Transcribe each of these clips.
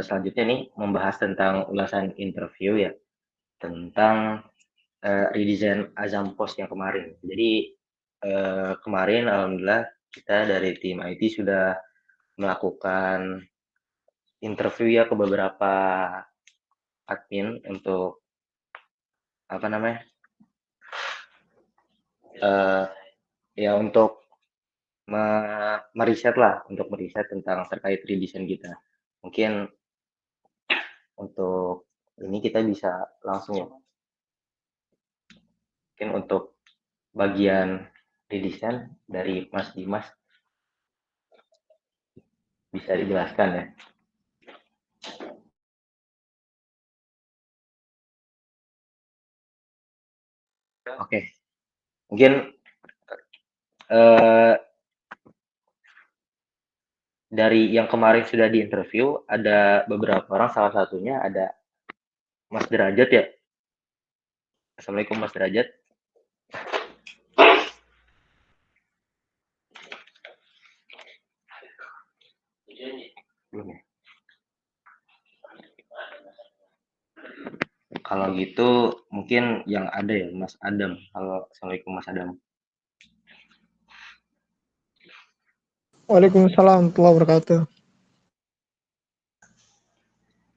selanjutnya nih membahas tentang ulasan interview ya, tentang redesign Azam Post yang kemarin. Jadi kemarin alhamdulillah kita dari tim IT sudah melakukan interview ya ke beberapa admin untuk apa namanya ya untuk meriset lah, untuk meriset tentang terkait redesign kita. Mungkin untuk ini kita bisa langsung ya. Mungkin untuk bagian redesign dari Mas Dimas bisa dijelaskan ya. Oke, mungkin dari yang kemarin sudah diinterview ada beberapa orang, salah satunya ada Mas Derajat ya. Assalamualaikum Mas Derajat. Belum ya? Kalau gitu mungkin yang ada ya Mas Adam. Halo, Assalamualaikum Mas Adam. Waalaikumsalam warahmatullahi wabarakatuh.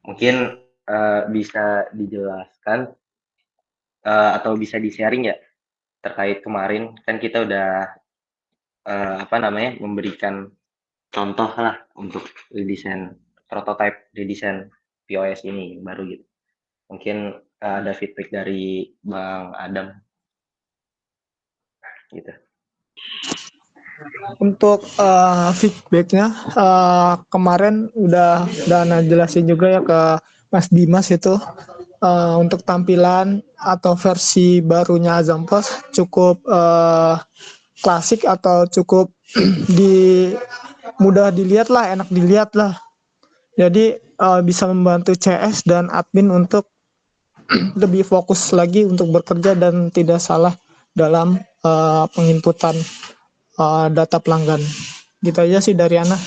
Mungkin bisa dijelaskan atau bisa di-sharing ya terkait kemarin kan kita udah memberikan contoh lah untuk redesign prototype redesign POS ini baru gitu. Mungkin ada feedback dari Bang Adam gitu. Untuk feedbacknya kemarin udah Ana jelasin juga ya ke Mas Dimas itu untuk tampilan atau versi barunya Azam Post cukup klasik atau cukup mudah dilihat lah, enak dilihat lah. Jadi bisa membantu CS dan admin untuk lebih fokus lagi untuk bekerja dan tidak salah dalam penginputan data pelanggan. Gitu aja sih dari Ana.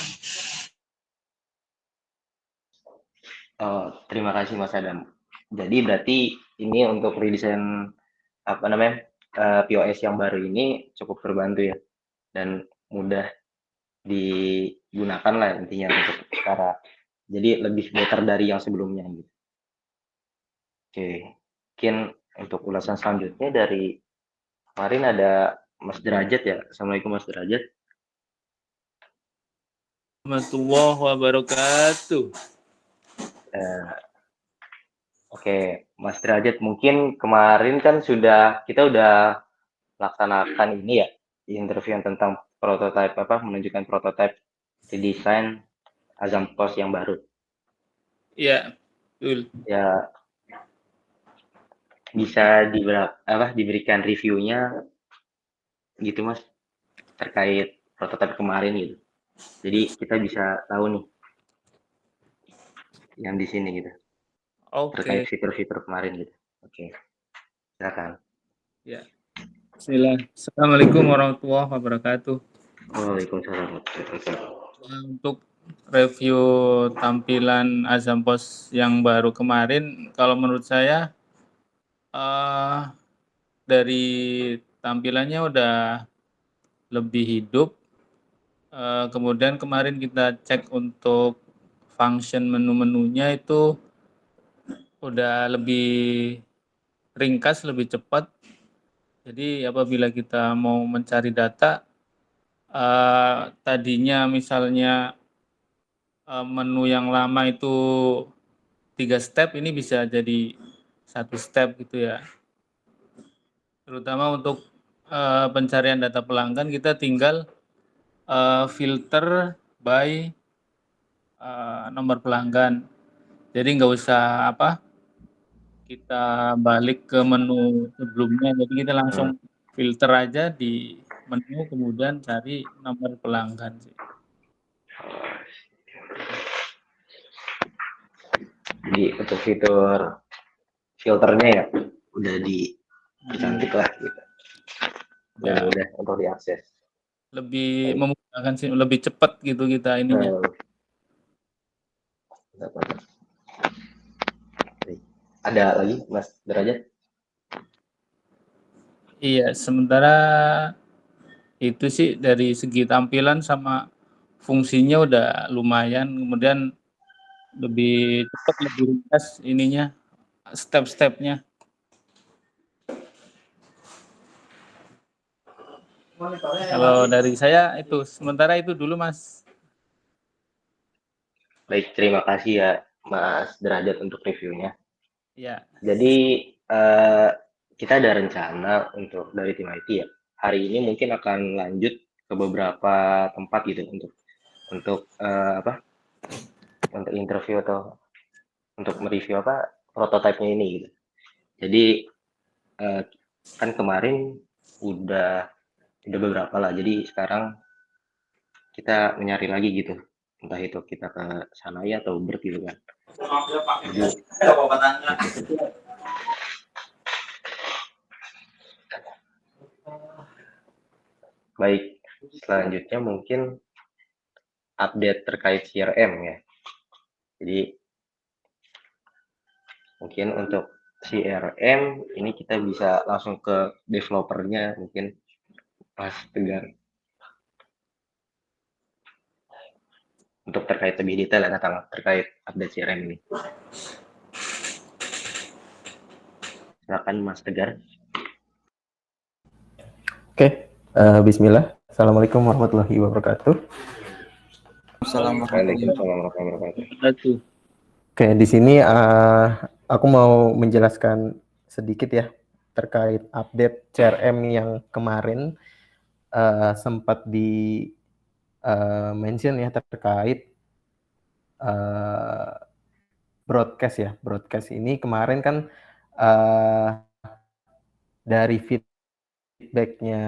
Oh, terima kasih Mas Adam. Jadi berarti ini untuk redesign POS yang baru ini cukup terbantu ya dan mudah digunakan lah intinya untuk cara jadi lebih better dari yang sebelumnya gitu. Oke, mungkin untuk ulasan selanjutnya dari kemarin ada Mas Derajat ya. Assalamualaikum Mas Derajat. Warahmatullahi wabarakatuh. Oke, Mas Derajat, mungkin kemarin kan kita udah laksanakan ini ya, interview yang tentang prototype menunjukkan prototype desain Azam Post yang baru. Iya, betul. Ya, bisa diberikan reviewnya gitu Mas, terkait prototype kemarin gitu. Jadi kita bisa tahu nih yang di sini gitu. Terkait Oke. fitur-fitur kemarin gitu. Oke, silakan. Ya. Bismillah. Assalamualaikum warahmatullahi wabarakatuh. Waalaikumsalam warahmatullahi wabarakatuh. Untuk review tampilan Azam Post yang baru kemarin, kalau menurut saya dari tampilannya udah lebih hidup. Kemudian kemarin kita cek untuk function menu-menunya itu udah lebih ringkas, lebih cepat. Jadi apabila kita mau mencari data, tadinya misalnya menu yang lama itu 3 step, ini bisa jadi 1 step gitu ya. Terutama untuk pencarian data pelanggan, kita tinggal filter by nomor pelanggan. Jadi nggak usah kita balik ke menu sebelumnya, jadi kita langsung filter aja di menu kemudian cari nomor pelanggan sih. Jadi untuk fitur filternya ya udah dicantik lah gitu. Dan Ya, mudah untuk diakses. lebih memudahkan sih, lebih cepat gitu kita ininya. Ada lagi Mas Derajat? Iya, sementara itu sih dari segi tampilan sama fungsinya udah lumayan, kemudian lebih cepat, lebih ringkas ininya, step-stepnya. Kalau dari saya itu, sementara itu dulu Mas. Baik, terima kasih ya Mas Derajat untuk reviewnya. Ya, Jadi kita ada rencana untuk dari tim IT ya. Hari ini mungkin akan lanjut ke beberapa tempat gitu untuk apa? Untuk interview atau untuk mereview apa prototipenya ini gitu. Jadi kan kemarin udah beberapa lah. Jadi sekarang kita mencari lagi gitu. Entah itu kita ke sana ya atau Uber gitu kan. Jadi, baik, selanjutnya mungkin update terkait CRM ya. Jadi mungkin untuk CRM ini kita bisa langsung ke developernya mungkin Mas Tegar untuk terkait lebih detail ya tentang terkait update CRM ini. Silakan Mas Tegar. Oke, bismillah. Assalamualaikum warahmatullahi wabarakatuh. Waalaikumsalam warahmatullahi wabarakatuh. Oke, di sini aku mau menjelaskan sedikit ya terkait update CRM yang kemarin sempat di mention ya terkait broadcast ya. Broadcast ini kemarin kan dari feedbacknya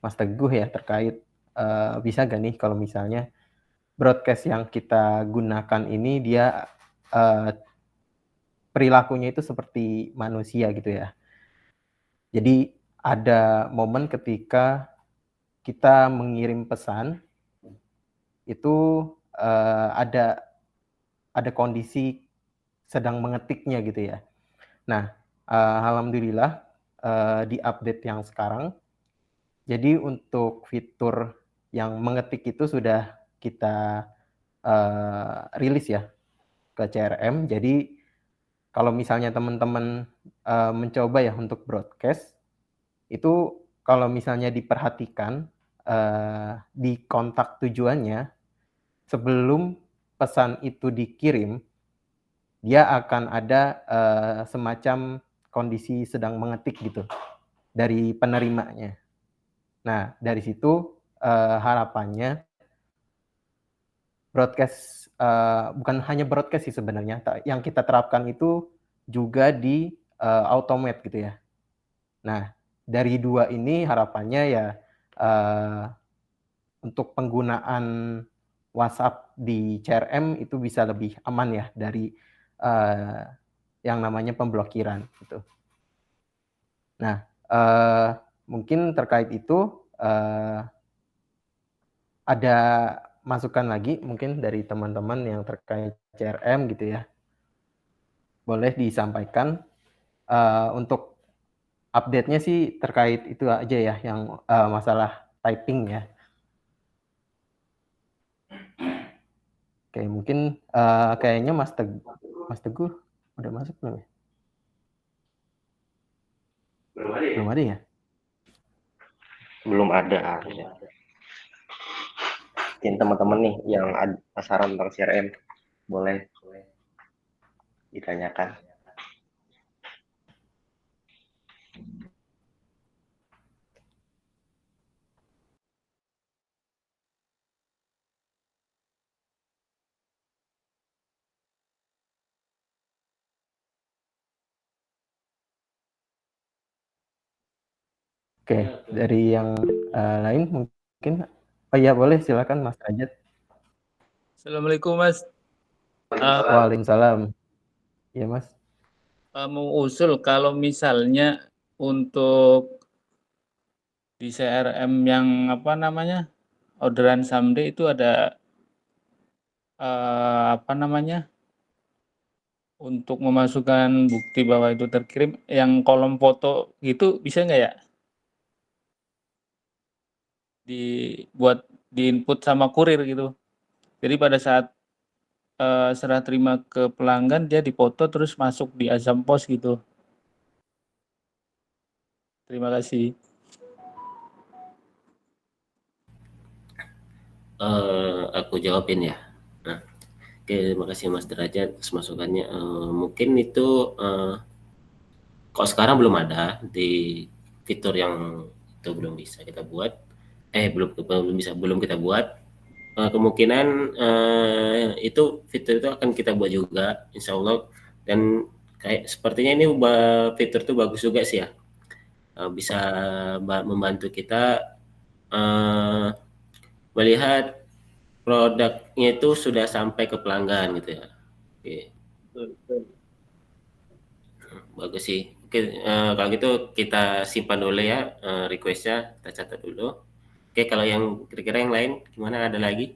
Mas Teguh ya terkait bisa gak nih kalau misalnya broadcast yang kita gunakan ini dia perilakunya itu seperti manusia gitu ya. Jadi ada momen ketika kita mengirim pesan itu ada kondisi sedang mengetiknya gitu ya. Nah, alhamdulillah di update yang sekarang, jadi untuk fitur yang mengetik itu sudah kita rilis ya ke CRM. Jadi kalau misalnya teman-teman mencoba ya untuk broadcast, itu kalau misalnya diperhatikan di kontak tujuannya, sebelum pesan itu dikirim, dia akan ada semacam kondisi sedang mengetik gitu dari penerimanya. Nah, dari situ harapannya broadcast bukan hanya broadcast sih sebenarnya, yang kita terapkan itu juga di automate gitu ya. Nah, dari dua ini harapannya ya untuk penggunaan WhatsApp di CRM itu bisa lebih aman ya dari yang namanya pemblokiran gitu. Nah, mungkin terkait itu ada masukan lagi mungkin dari teman-teman yang terkait CRM gitu ya. Boleh disampaikan untuk update-nya sih terkait itu aja ya yang masalah typing ya. Oke, mungkin kayaknya Mas Teguh udah masuk belum ya? Belum ada ya? Belum ada harusnya. Mungkin teman-teman nih yang ada saran tentang CRM boleh ditanyakan. Oke, dari yang lain mungkin, oh iya boleh silakan Mas Derajat. Assalamualaikum Mas. Waalaikumsalam. Iya Mas. Mau usul kalau misalnya untuk di CRM yang apa namanya orderan someday itu ada apa namanya, untuk memasukkan bukti bahwa itu terkirim, yang kolom foto gitu bisa nggak ya? Buat di-input sama kurir gitu. Jadi pada saat serah terima ke pelanggan, dia dipoto terus masuk di Azam Pos gitu. Terima kasih. Aku jawabin ya. Nah, oke, terima kasih Mas Derajat atas masukannya. Mungkin itu kok sekarang belum ada di fitur yang itu belum bisa kita buat. Belum kita buat. Kemungkinan itu fitur itu akan kita buat juga, insya Allah. Dan kayak sepertinya ini fitur itu bagus juga sih ya. Bisa membantu kita melihat produknya itu sudah sampai ke pelanggan gitu ya. Oke. Bagus sih. Oke, kalau gitu kita simpan dulu ya request-nya, kita catat dulu. Oke, kalau yang kira-kira yang lain gimana, ada lagi?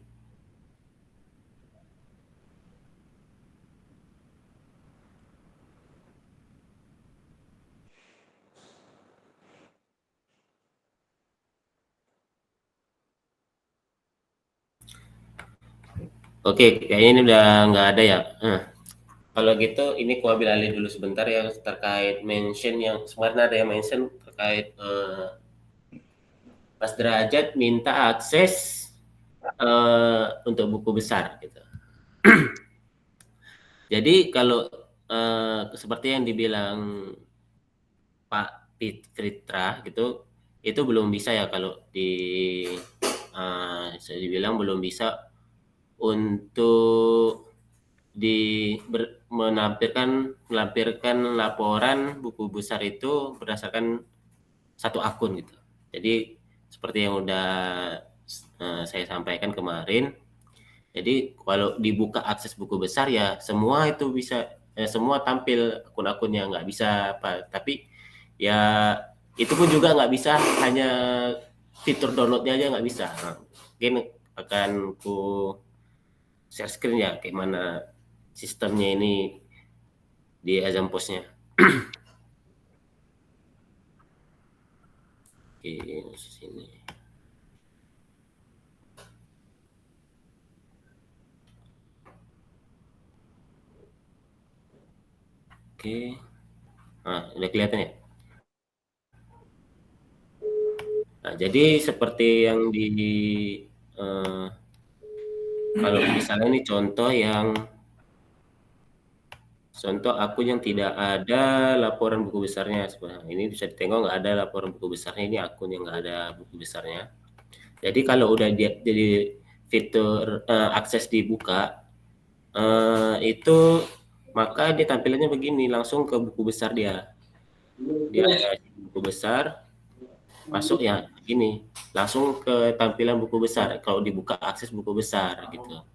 Oke, kayaknya ini udah nggak ada ya. Kalau gitu ini aku ambil alih dulu sebentar ya terkait mention yang kemarin ada yang mention terkait Mas Derajat minta akses untuk buku besar gitu. Jadi kalau seperti yang dibilang Pak Fitra gitu, itu belum bisa ya kalau saya dibilang belum bisa untuk melampirkan laporan buku besar itu berdasarkan satu akun gitu. Jadi seperti yang udah saya sampaikan kemarin, jadi kalau dibuka akses buku besar ya semua itu bisa, semua tampil akun-akunnya, nggak bisa apa. Tapi ya itu pun juga nggak bisa, hanya fitur downloadnya aja nggak bisa. Nah, mungkin akan ku share screen ya gimana sistemnya ini di Azam Postnya. Oke, sini. Oke, nah udah kelihatan ya. Nah, jadi seperti yang kalau misalnya ini contoh akun yang tidak ada laporan buku besarnya. Sebenarnya ini bisa ditengok nggak ada laporan buku besarnya, ini akun yang nggak ada buku besarnya. Jadi kalau udah jadi fitur akses dibuka itu maka dia tampilannya begini, langsung ke buku besar dia ada buku besar, masuk ya gini, langsung ke tampilan buku besar kalau dibuka akses buku besar gitu.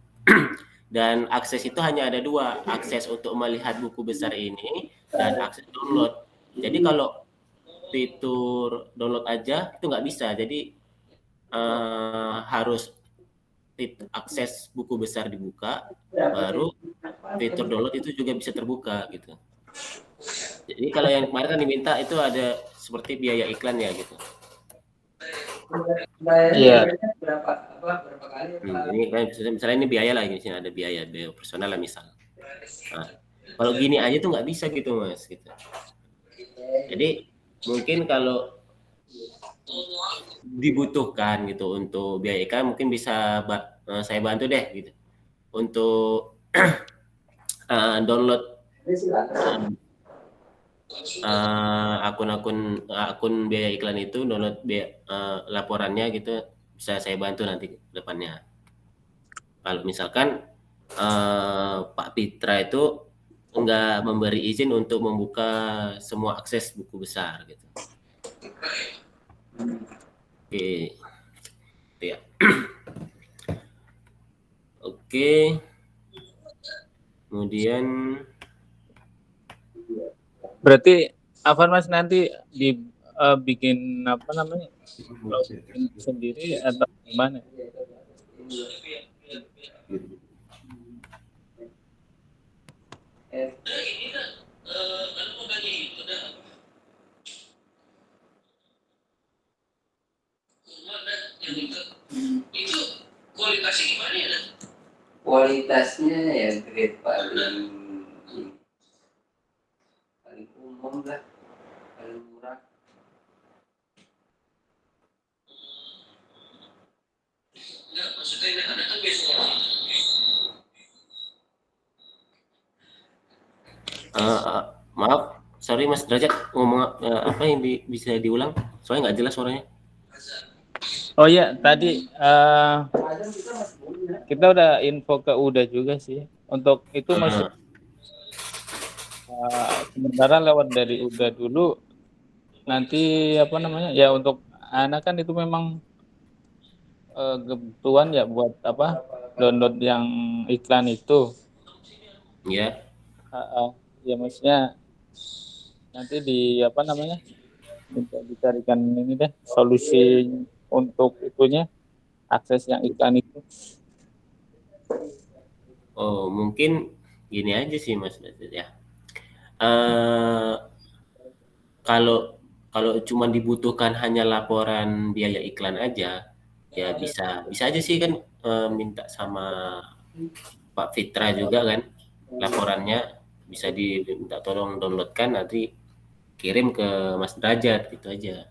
Dan akses itu hanya ada dua, akses untuk melihat buku besar ini dan akses download. Jadi kalau fitur download aja itu nggak bisa, jadi harus akses buku besar dibuka, baru fitur download itu juga bisa terbuka gitu. Jadi kalau yang kemarin kan diminta itu ada seperti biaya iklan ya gitu. Iya. Berapa kali? Ini kan misalnya ini biaya lah, di sini ada biaya personal lah misal. Nah, kalau gini aja tuh nggak bisa gitu Mas gitu. Jadi mungkin kalau dibutuhkan gitu untuk biaya iklan mungkin bisa saya bantu deh gitu untuk download akun biaya iklan itu, download laporannya gitu, bisa saya bantu nanti depannya. Kalau misalkan Pak Pitra itu enggak memberi izin untuk membuka semua akses buku besar gitu. Oke. Ya. Oke. Kemudian Berarti Afan Mas nanti bikin apa namanya, login sendiri atau gimana? Itu kualitasnya gimana ya? Kualitasnya ya grade paling umum lah, paling murah. Enggak, maksudnya ini ada kan biasanya. Maaf, sorry Mas Derajat, ngomong apa yang bisa diulang? Soalnya nggak jelas suaranya. Oh iya, tadi kita udah info ke UDA juga sih. Untuk itu masih sementara lewat dari UDA dulu. Nanti apa namanya? Ya untuk anak kan itu memang kebutuhan ya buat apa? Download yang iklan itu. Ya. Ya maksudnya nanti di apa namanya? Minta dicarikan ini deh solusi untuk itunya akses yang iklan itu. Oh, mungkin gini aja sih Mas Derajat ya. Eh, kalau kalau cuma dibutuhkan hanya laporan biaya iklan aja, ya bisa bisa aja sih kan, minta sama Pak Fitra juga kan laporannya, bisa diminta tolong downloadkan, nanti kirim ke Mas Derajat gitu aja,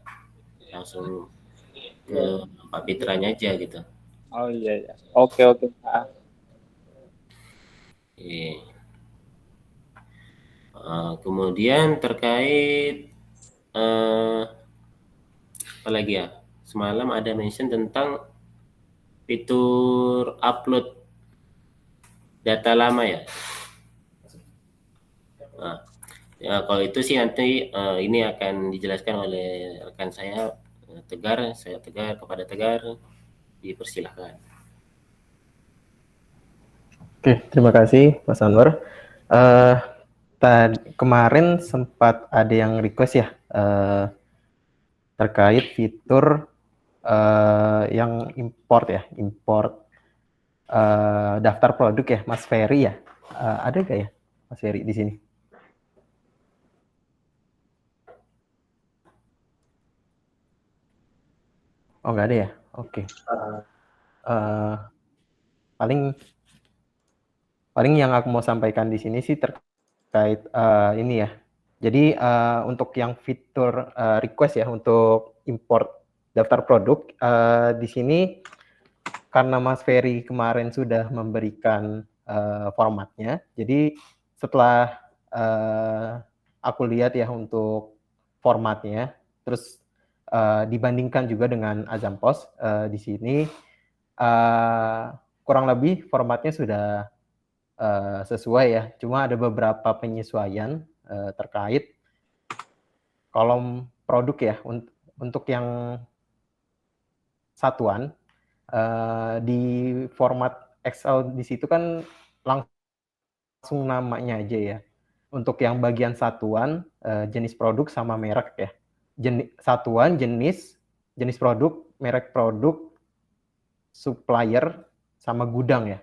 langsung ke Pak Fitranya aja gitu. Oh iya ya. Oke. Kemudian terkait apa lagi ya, semalam ada mention tentang fitur upload data lama ya. Nah, ya kalau itu sih nanti ini akan dijelaskan oleh rekan saya Tegar, kepada Tegar, dipersilahkan. Oke, terima kasih Mas Anwar. Kemarin sempat ada yang request ya terkait fitur yang import daftar produk ya, Mas Ferry ya. Ada nggak ya Mas Ferry di sini? Oh, nggak ada ya? Oke. Paling yang aku mau sampaikan di sini sih terkait ini ya. Jadi untuk yang fitur request ya untuk import daftar produk di sini, karena Mas Ferry kemarin sudah memberikan formatnya, jadi setelah aku lihat ya untuk formatnya, terus dibandingkan juga dengan Azampos di sini kurang lebih formatnya sudah sesuai ya. Cuma ada beberapa penyesuaian terkait kolom produk ya. Untuk yang satuan di format Excel di situ kan langsung namanya aja ya. Untuk yang bagian satuan jenis produk sama merek ya. Satuan jenis produk, merek produk, supplier sama gudang ya.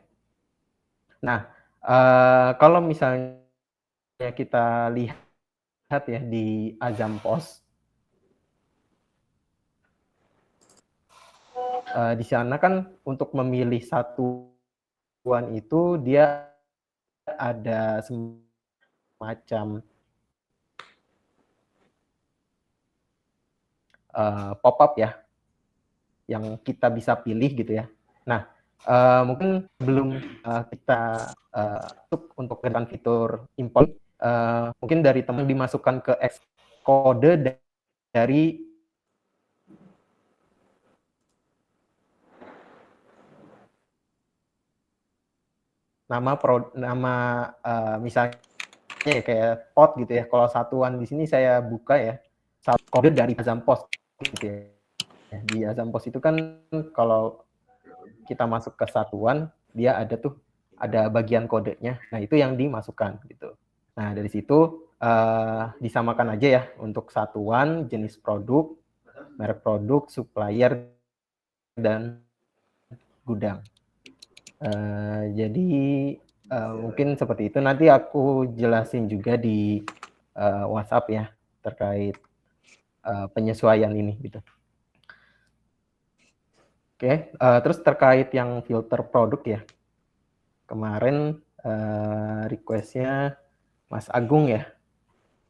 Nah, kalau misalnya kita lihat ya di Azampos, di sana kan untuk memilih satuan itu dia ada semacam pop-up ya yang kita bisa pilih gitu ya. Nah, mungkin belum kita untuk dengan fitur import, mungkin dari teman dimasukkan ke kode dari nama misalnya ya kayak pot gitu ya. Kalau satuan di sini saya buka ya, kode dari Azampos gitu ya. Di Azampos itu kan kalau kita masuk ke satuan, dia ada bagian kodenya. Nah, itu yang dimasukkan gitu. Nah, dari situ disamakan aja ya untuk satuan, jenis produk, merek produk, supplier, dan gudang. Jadi Mungkin seperti itu. Nanti aku jelasin juga di WhatsApp ya terkait penyesuaian ini gitu. Oke, terus terkait yang filter produk ya. Kemarin request-nya Mas Agung ya.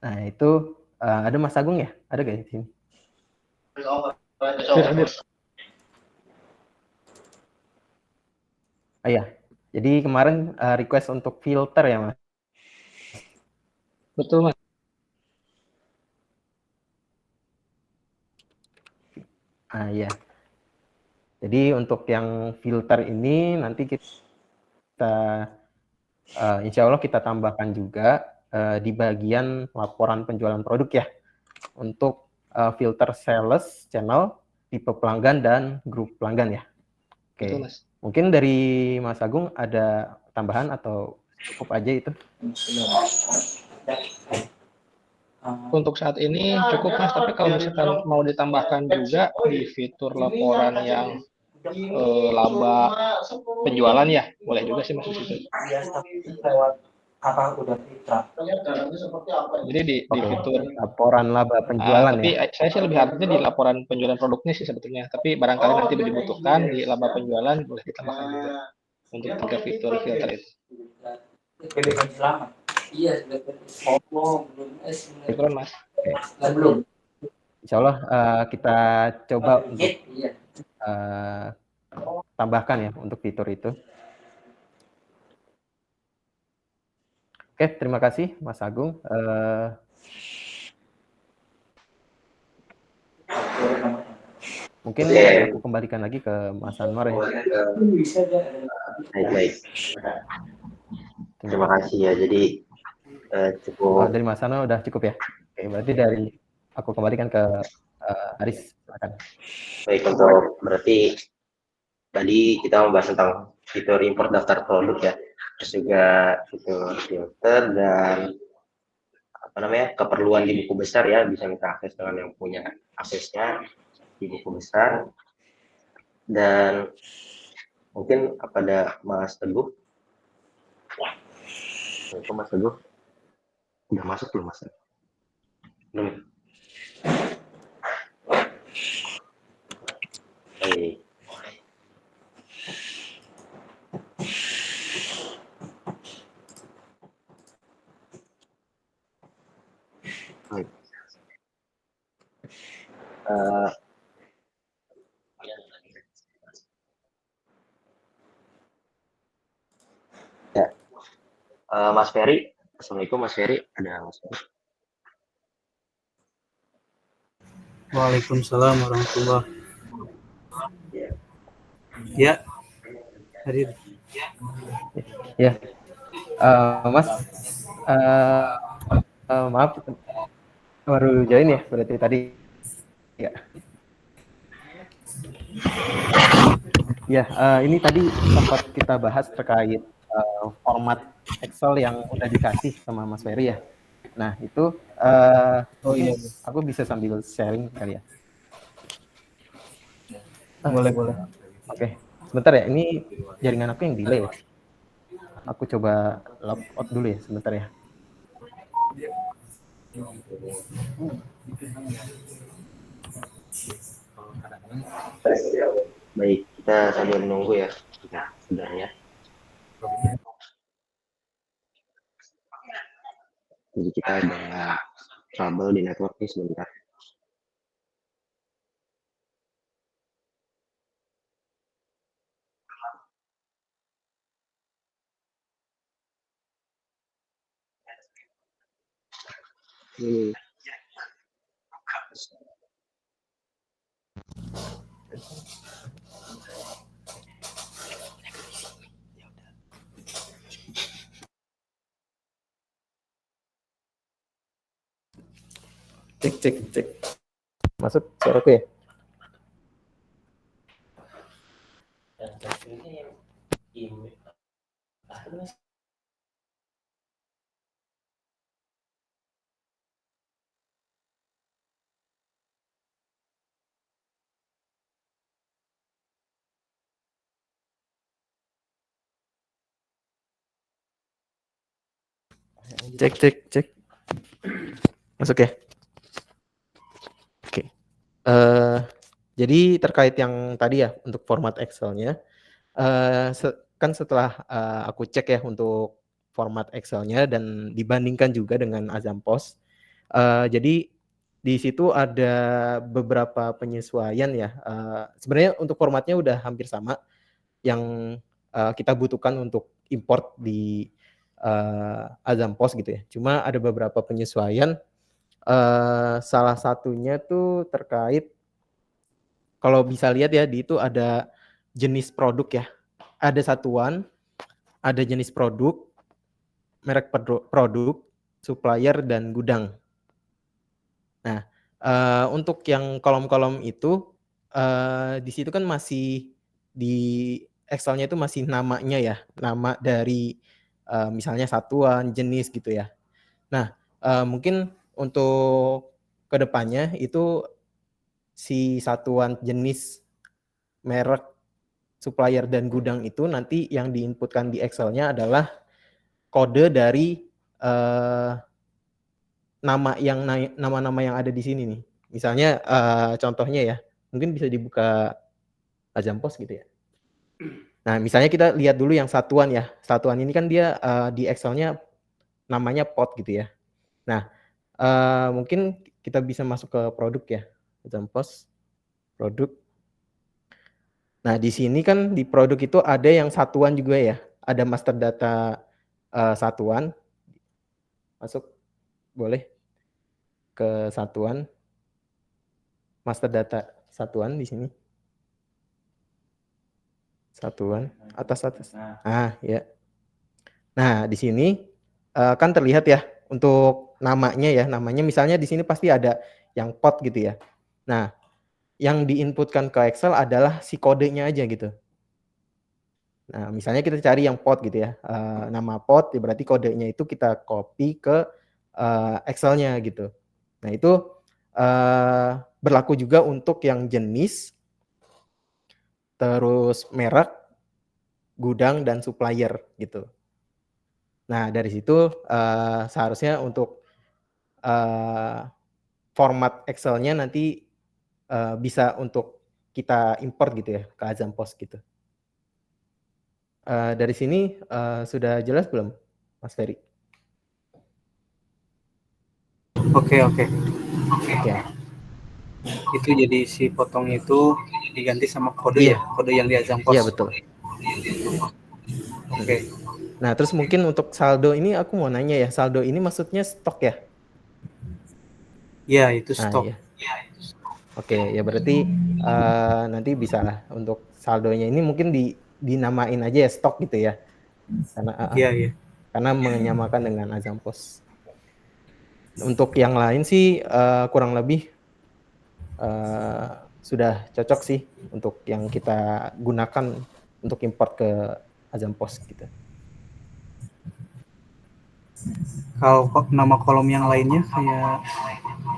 Nah, itu ada Mas Agung ya? Ada gak di sini? Iya. Jadi kemarin request untuk filter ya, Mas? Betul, Mas. Iya. Jadi untuk yang filter ini nanti kita insya Allah kita tambahkan juga di bagian laporan penjualan produk ya, untuk filter sales channel, tipe pelanggan, dan grup pelanggan ya. Oke. Betul, Mas. Mungkin dari Mas Agung ada tambahan atau cukup aja itu? Untuk saat ini cukup, Mas, tapi kalau misalkan mau ditambahkan juga di fitur laporan yang laba penjualan ya, boleh juga sih, Mas, di situ. Jadi di fitur laporan laba penjualan tapi ya. saya sih lebih harapnya di laporan penjualan produknya sih sebetulnya. Tapi barangkali nanti dibutuhkan di laba penjualan boleh ditambahkan juga untuk 3 fitur filter itu. Iya, sudah ngomong belum Syukuran, Mas. belum. Insya Allah kita coba untuk Iya. tambahkan ya untuk fitur itu. Oke, terima kasih Mas Agung. Mungkin aku kembalikan lagi ke Mas Anwar ya. Baik. Terima kasih ya. Jadi cukup. Dari Mas Anwar udah cukup ya. Oke, berarti dari aku kembalikan ke Haris. Silakan. Baik, untuk berarti tadi kita membahas tentang fitur import daftar produk ya, terus juga fitur filter dan keperluan di buku besar ya, bisa minta akses dengan yang punya aksesnya di buku besar. Dan mungkin kepada Mas Teguh, itu Mas Teguh udah masuk belum, Mas? Belum. Baik. Ya, Mas Ferry, assalamualaikum Mas Ferry, ada Mas Ferry. Waalaikumsalam warahmatullahi Ya. Ya, hadir. Ya, Mas, maaf baru join ya berarti tadi ya. Ya, ini tadi sempat kita bahas terkait format Excel yang udah dikasih sama Mas Ferry ya. Nah, itu Oh iya, aku bisa sambil sharing kali ya. boleh. Oke, sebentar ya. Ini jaringan aku yang delay ya. Aku coba log out dulu ya, sebentar ya. Baik, kita sambil menunggu ya. Nah, sebenarnya. Jadi kita ada trouble di network nih sebentar. Ini. Cek. Masuk suaraku ya? Cek. Masuk ya? Oke. Jadi terkait yang tadi ya untuk format Excel-nya, kan setelah aku cek ya untuk format Excel-nya dan dibandingkan juga dengan Azampos. Jadi di situ ada beberapa penyesuaian ya. Sebenarnya untuk formatnya udah hampir sama yang kita butuhkan untuk import di Azampos gitu ya. Cuma ada beberapa penyesuaian. Salah satunya tuh terkait, kalau bisa lihat ya, di itu ada jenis produk ya. Ada satuan, ada jenis produk, merek produk, supplier, dan gudang. Nah, untuk yang kolom-kolom itu, di situ kan masih di Excel-nya itu masih namanya ya, nama dari misalnya satuan, jenis gitu ya. Nah, mungkin untuk kedepannya itu si satuan, jenis, merek, supplier, dan gudang itu nanti yang diinputkan di Excel-nya adalah kode dari nama-nama yang ada di sini nih. Misalnya contohnya ya, mungkin bisa dibuka Azampos gitu ya. Nah, misalnya kita lihat dulu yang satuan ya. Satuan ini kan dia di Excel-nya namanya pot gitu ya. Nah, mungkin kita bisa masuk ke produk ya. Azampos, produk. Nah, di sini kan di produk itu ada yang satuan juga ya. Ada master data satuan. Masuk, boleh ke satuan. Master data satuan di sini. Satuan, atas. Ya. Nah, di sini kan terlihat ya untuk namanya ya. Namanya misalnya di sini pasti ada yang pot gitu ya. Nah, yang diinputkan ke Excel adalah si kodenya aja gitu. Nah, misalnya kita cari yang pot gitu ya, nama pot, ya berarti kodenya itu kita copy ke Excel-nya gitu. Nah, itu berlaku juga untuk yang jenis, terus merek, gudang, dan supplier gitu. Nah, dari situ seharusnya untuk format Excel-nya nanti bisa untuk kita import gitu ya ke Azampos gitu. Dari sini sudah jelas belum, Mas Ferry? Oke. Oke. Itu jadi si potong itu diganti sama kode Iya. ya, kode yang di Azampos. Iya, betul. Oke. Nah, terus mungkin untuk saldo ini aku mau nanya ya, saldo ini maksudnya stok ya? Ya, itu Nah, stok. iya. Oke, ya berarti nanti bisa lah untuk saldonya ini mungkin dinamain aja ya stok gitu ya. Iya. Karena menyamakan dengan Azampos. Untuk yang lain sih kurang lebih sudah cocok sih untuk yang kita gunakan untuk import ke Azampos gitu. Kalau nama kolom yang lainnya kayak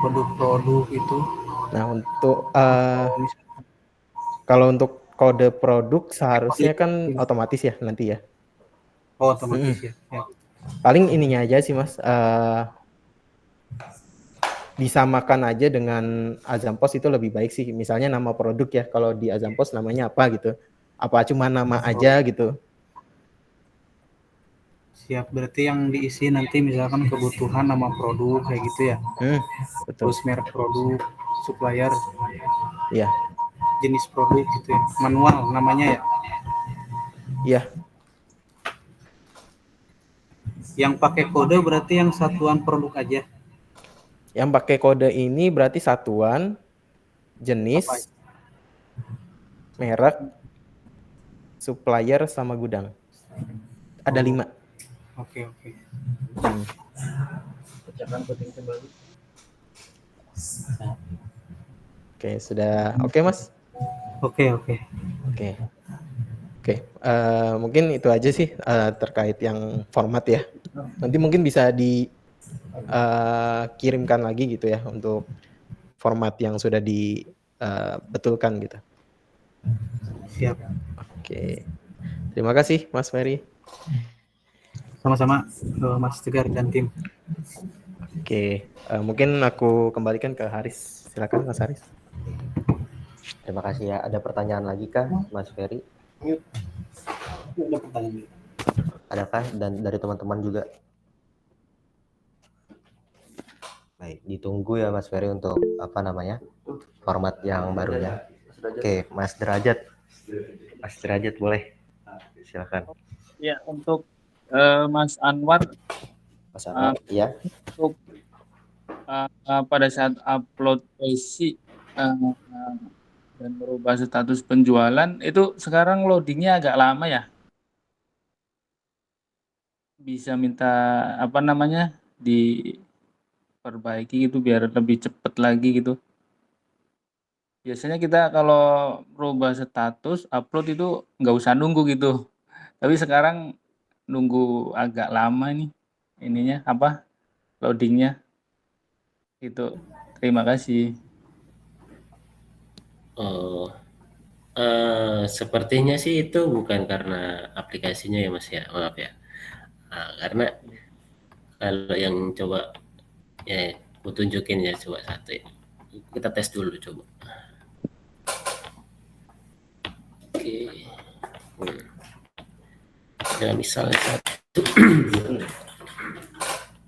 produk-produk itu. Nah, untuk kalau untuk kode produk seharusnya kan otomatis ya nanti ya. Oh, otomatis ya. Paling ininya aja sih Mas, disamakan aja dengan Azampos itu lebih baik sih. Misalnya nama produk ya, kalau di Azampos namanya apa gitu. Apa cuma nama aja gitu. Siap, berarti yang diisi nanti misalkan kebutuhan nama produk kayak gitu ya. Betul. Terus merek produk, supplier, Iya. jenis produk gitu ya. Manual namanya ya. Iya. Yang pakai kode berarti yang satuan produk aja. Yang pakai kode ini berarti satuan, jenis, merek, supplier, sama gudang. Ada 5. Oke. Oke, sudah oke Mas? Oke. Mungkin itu aja sih terkait yang format ya. Nanti mungkin bisa dikirimkan lagi gitu ya untuk format yang sudah dibetulkan gitu. Siap. Oke. Terima kasih Mas Ferry. Sama-sama Mas Tegar dan tim. Oke, mungkin aku kembalikan ke Haris. Silakan Mas Haris. Terima kasih ya. Ada pertanyaan lagi kah, Mas Ferry? Ada pertanyaan. Adakah dan dari teman-teman juga? Baik, ditunggu ya Mas Ferry untuk apa namanya format yang barunya. Oke, Mas Derajat boleh, silakan. Ya, untuk Mas Anwar, Mas Anwar, ya. untuk pada saat upload puisi dan merubah status penjualan itu sekarang loadingnya agak lama ya. Bisa minta apa namanya diperbaiki gitu biar lebih cepet lagi gitu. Biasanya kita kalau merubah status upload itu nggak usah nunggu gitu. Tapi sekarang nunggu agak lama nih ininya apa loadingnya itu. Terima kasih. Oh, sepertinya sih itu bukan karena aplikasinya ya Mas ya, maaf ya. Karena kalau yang coba ya, aku tunjukin ya coba satu ya. Kita tes dulu coba. Oke. Ya misalnya satu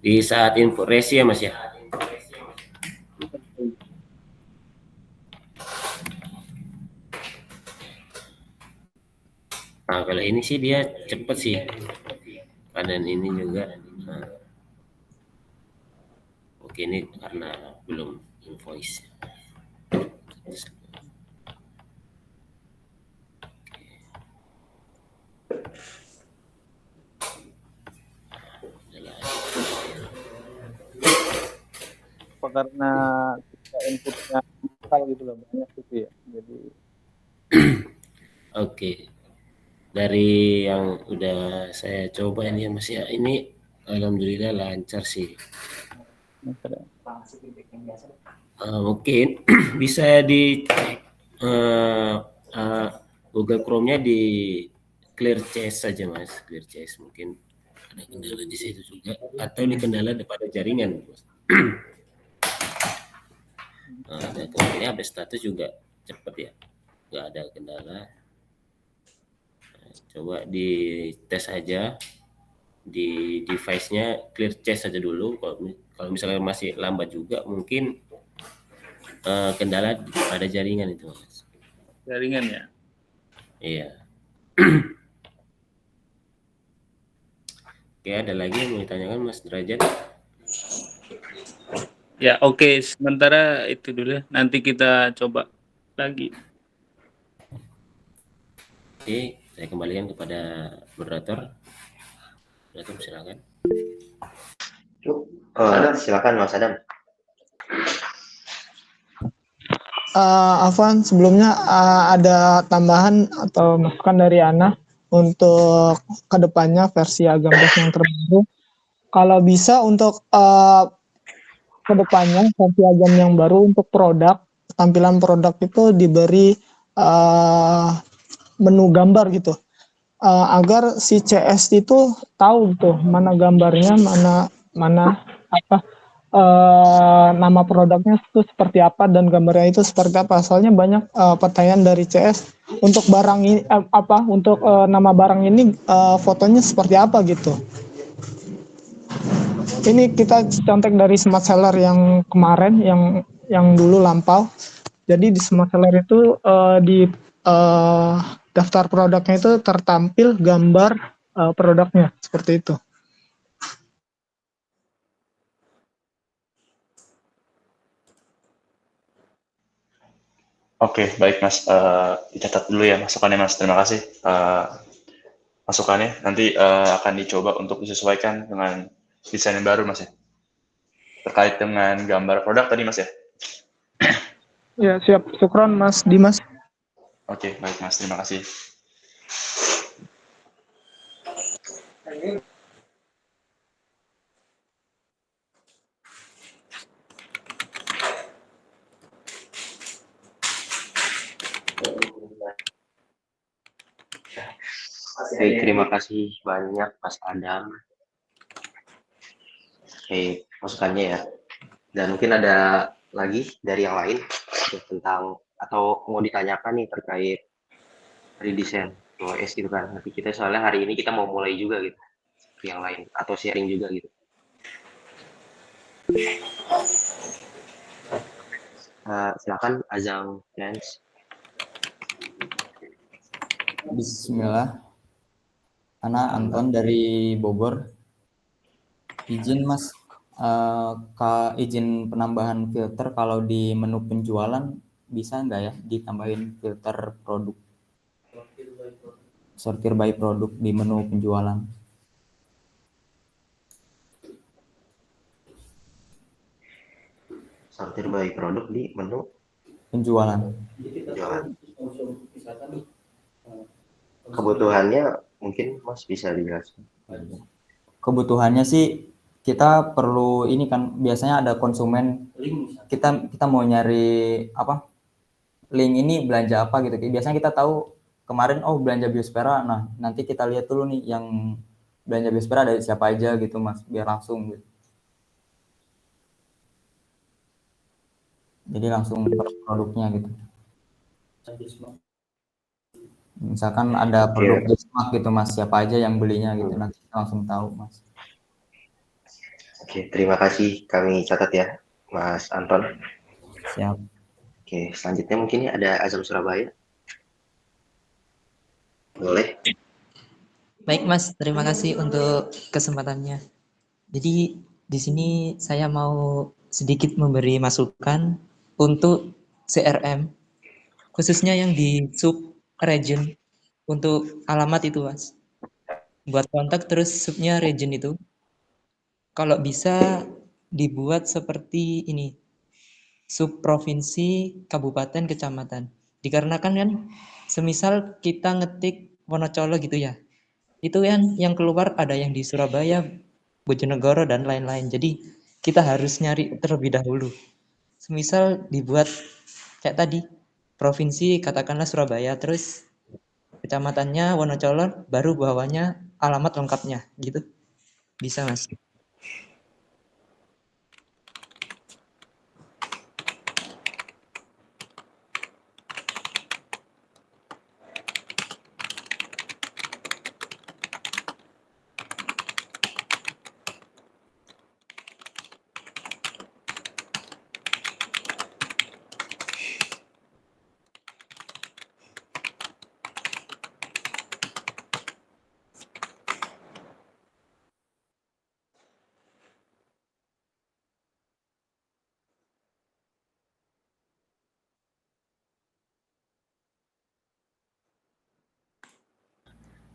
di saat info resi ya Mas ya. Nah kalau ini sih dia cepet sih. Keadaan ini juga. Nah, oke ini karena belum invoice. Apa karena kita inputnya lokal gitu loh banyak gitu ya. Jadi Oke. Dari yang udah saya coba ini ya Mas ya, ini alhamdulillah lancar sih. Mungkin bisa di Google Chrome-nya di clear chase saja Mas, clear chase mungkin ada kendala di situ juga atau di kendala pada jaringan Mas. Dan kemudian update status juga cepat ya, nggak ada kendala. Coba di tes aja di device-nya clear chase saja dulu. Kalau misalnya masih lambat juga mungkin kendala pada jaringan itu Mas. jaringan ya. Iya. Oke, ada lagi yang mau ditanyakan Mas Derajat? Ya oke, sementara itu dulu ya. Nanti kita coba lagi. Oke, saya kembalikan kepada moderator. Moderator silakan. Silakan Mas Adam. Afwan, sebelumnya ada tambahan atau masukan dari Ana untuk kedepannya versi Agambes yang terbaru. Kalau bisa untuk kedepannya versi Agam yang baru untuk produk, tampilan produk itu diberi menu gambar gitu, agar si CS itu tahu gitu mana gambarnya, mana apa nama produknya itu seperti apa dan gambarnya itu seperti apa. Soalnya banyak pertanyaan dari CS untuk barang ini untuk nama barang ini fotonya seperti apa gitu. Ini kita contek dari Smart Seller yang kemarin yang dulu lampau. Jadi di Smart Seller itu di daftar produknya itu tertampil gambar produknya seperti itu. Oke, baik Mas. Dicatat dulu ya masukannya Mas. Terima kasih masukannya. Nanti akan dicoba untuk disesuaikan dengan desain yang baru Mas ya. Terkait dengan gambar produk tadi Mas ya. Ya siap, syukron Mas Dimas. Oke, baik Mas. Terima kasih. Baik, terima kasih banyak Mas Adam Oke, masukannya ya. Dan mungkin ada lagi dari yang lain tentang atau mau ditanyakan nih terkait redesign OS gitu kan. Nanti kita soalnya hari ini kita mau mulai juga gitu yang lain atau sharing juga gitu. Silakan Azam Lens. Bismillah. Ana Anton dari Bogor. Izin Mas, izin penambahan filter kalau di menu penjualan bisa nggak ya ditambahin filter produk, sortir by produk di menu penjualan? Sortir by produk di menu Penjualan. Kebutuhannya mungkin Mas bisa dijelaskan. Kebutuhannya sih kita perlu ini kan, biasanya ada konsumen, kita mau nyari apa, link ini belanja apa gitu. Biasanya kita tahu kemarin belanja Biospera, nah nanti kita lihat dulu nih yang belanja Biospera dari siapa aja gitu Mas, biar langsung gitu. Jadi langsung produknya gitu. Misalkan ada produk Bismarck gitu Mas, siapa aja yang belinya gitu, nanti kita langsung tahu Mas. Oke, terima kasih, kami catat ya Mas Anton. Siap. Oke, selanjutnya mungkin ada Azam Surabaya. Boleh. Baik Mas, terima kasih untuk kesempatannya. Jadi di sini saya mau sedikit memberi masukan untuk CRM, khususnya yang di sub region untuk alamat itu Mas. Buat kontak terus subnya region itu. Kalau bisa dibuat seperti ini, sub provinsi, kabupaten, kecamatan. Dikarenakan kan semisal kita ngetik Wonocolo gitu ya, itu kan yang keluar ada yang di Surabaya, Bojonegoro, dan lain-lain. Jadi kita harus nyari terlebih dahulu. Semisal dibuat kayak tadi, provinsi katakanlah Surabaya, terus kecamatannya Wonocolo, baru bawahnya alamat lengkapnya gitu. Bisa Mas.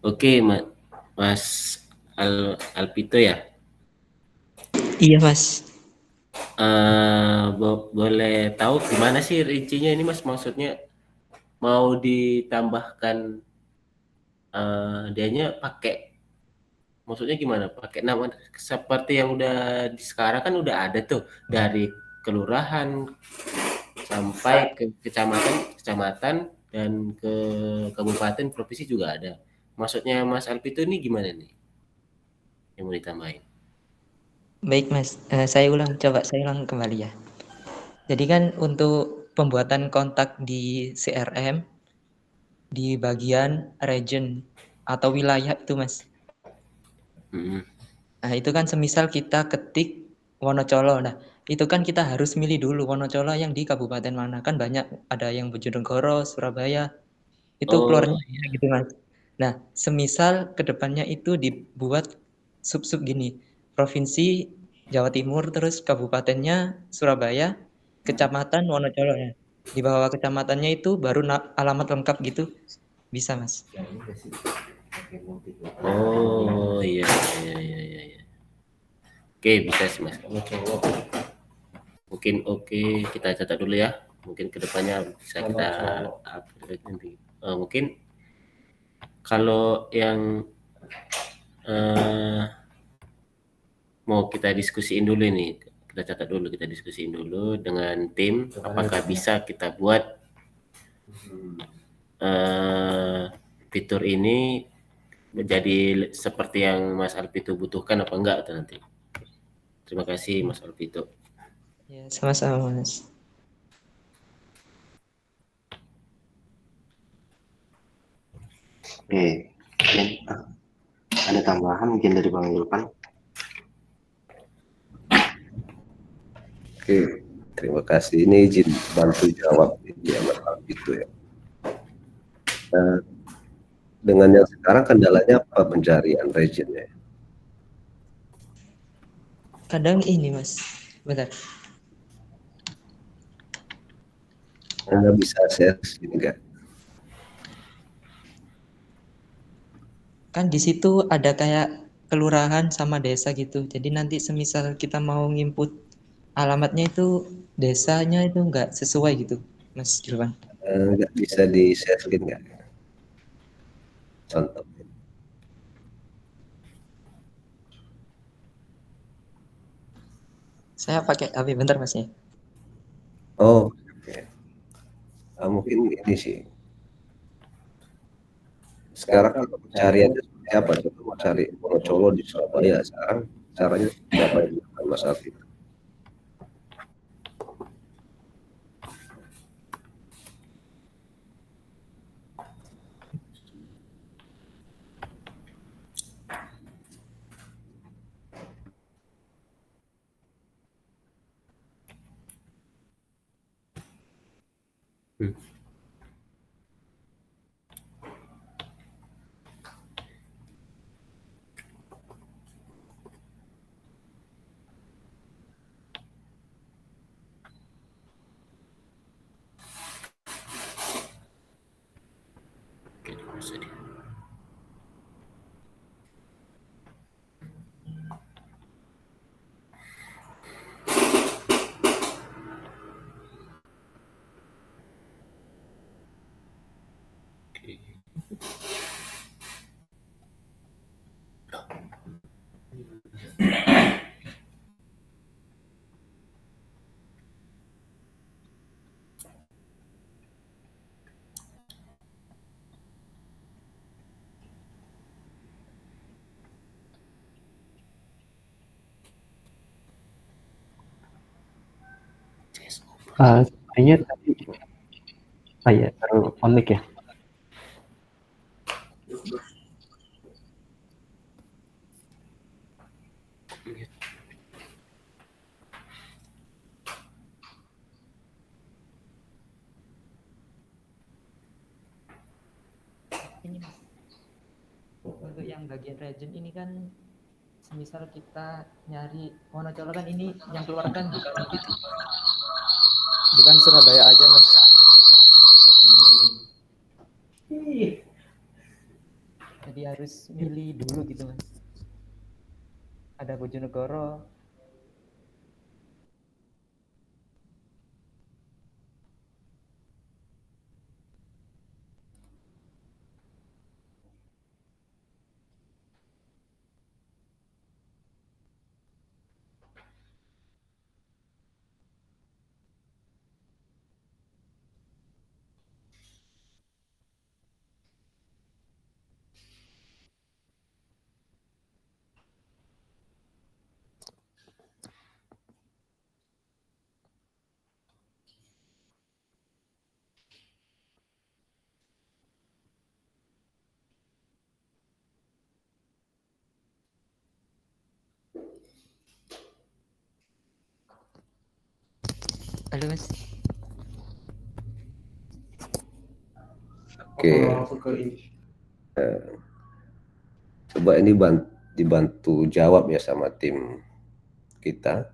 Oke, Mas Alpito ya. Iya Mas. Boleh tahu gimana sih rincinya ini Mas? Maksudnya mau ditambahkan dianya pakai, maksudnya gimana? Pakai nama seperti yang udah di sekarang kan udah ada tuh, dari kelurahan sampai ke kecamatan dan ke kabupaten, provinsi juga ada. Maksudnya Mas Alpito ini gimana nih yang mau ditambahin? Baik Mas, saya ulang kembali ya. Jadi kan untuk pembuatan kontak di CRM di bagian region atau wilayah itu Mas. Nah itu kan semisal kita ketik Wonocolo, nah itu kan kita harus milih dulu Wonocolo yang di kabupaten mana, kan banyak, ada yang Bojonegoro, Surabaya, itu keluarnya gitu Mas. Nah semisal kedepannya itu dibuat sub-sub gini, provinsi Jawa Timur, terus kabupatennya Surabaya, kecamatan Wonocolo ya. Di bawah kecamatannya itu baru alamat lengkap gitu, bisa Mas. Oh iya. Oke, bisa sih Mas. Mungkin kita catat dulu ya. Mungkin kedepannya bisa kita upgrade nanti. Mungkin kalau yang mau kita diskusiin dulu ini, kita catat dulu, kita diskusiin dulu dengan tim, apakah bisa kita buat fitur ini menjadi seperti yang Mas Alpito butuhkan apa enggak nanti. Terima kasih Mas Alvito. Ya, sama-sama Mas. Oke, ada tambahan mungkin dari Bang Julpan? Oke, terima kasih. Ini izin bantu jawab ini ya Mas Alvito ya. Dengan yang sekarang kendalanya apa pencarian regionnya? Kadang ini Mas, bentar. Nggak bisa search ini enggak? Kan di situ ada kayak kelurahan sama desa gitu. Jadi nanti semisal kita mau nginput alamatnya itu desanya itu nggak sesuai gitu, Mas Julpan. Nggak bisa di search nggak? Contoh. Saya pakai HP bentar Mas ya. Oh, oke. Mungkin ini sih. Sekarang kan pencariannya seperti apa? Contoh mau cari Wonocolo di Surabaya, sekarang caranya seperti apa yang dilakukan Mas Alvito? Sepertinya tadi, ya, taruh on mic ya. Ini Mas, untuk yang bagian region ini kan semisal kita nyari Wonocolo kan ini yang keluar kan bukan Surabaya aja Mas. Jadi harus milih dulu gitu Mas. Ada Bojonegoro. Halo Mas. Oke. Coba ini dibantu jawab ya sama tim kita.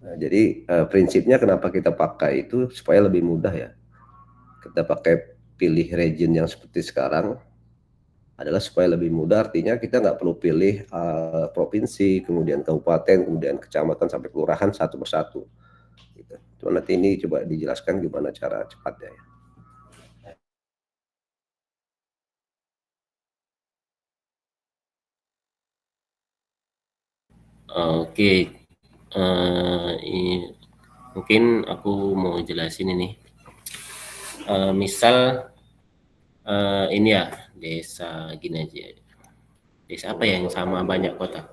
Nah, jadi prinsipnya kenapa kita pakai itu supaya lebih mudah ya. Kita pakai pilih region yang seperti sekarang adalah supaya lebih mudah, artinya kita nggak perlu pilih provinsi, kemudian kabupaten, kemudian kecamatan sampai kelurahan satu persatu. Gitu. Cuma nanti ini coba dijelaskan gimana cara cepatnya ya. Oke, mungkin aku mau jelasin ini. Misal ini ya desa gini aja. Desa apa yang sama banyak kota?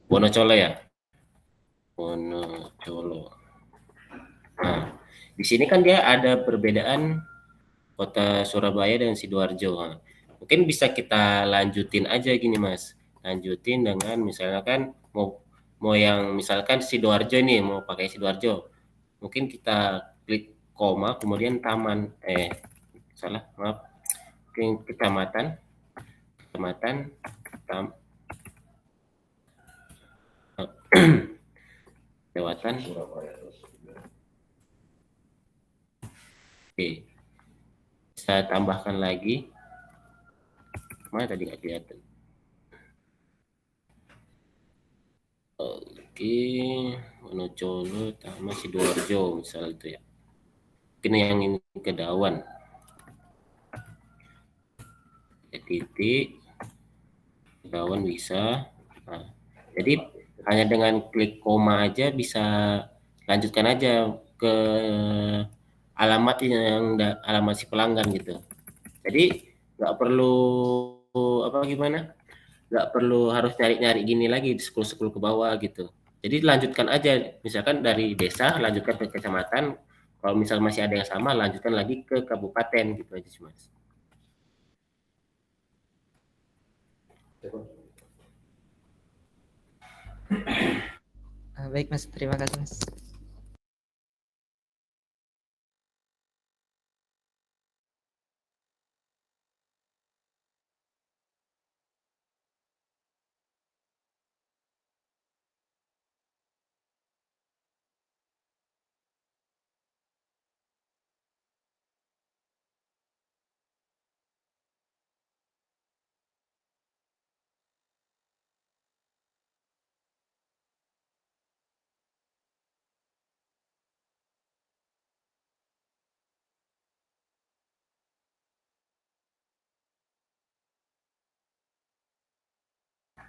Wonocolo ya? Wonocolo. Nah, di sini kan dia ada perbedaan kota Surabaya dan Sidoarjo. Nah, mungkin bisa kita lanjutin aja gini Mas. Lanjutin dengan misalkan mau yang misalkan Sidoarjo nih, mau pakai Sidoarjo. Mungkin kita klik koma kemudian taman salah, maaf. Mungkin kecamatan Kecamatan Oke. Saya tambahkan lagi. Mana tadi nggak kelihatan? Oke, Wonocolo sama Sidoarjo misal itu ya. Mungkin yang ini Kedawan. Titik Kedawan bisa. Nah, jadi hanya dengan klik koma aja bisa lanjutkan aja ke alamat alamat si pelanggan gitu. Jadi nggak perlu gimana? Nggak perlu harus nyari-nyari gini lagi di scroll ke bawah gitu. Jadi lanjutkan aja, misalkan dari desa lanjutkan ke kecamatan. Kalau misal masih ada yang sama, lanjutkan lagi ke kabupaten gitu aja sih Mas. Baik Mas, terima kasih Mas.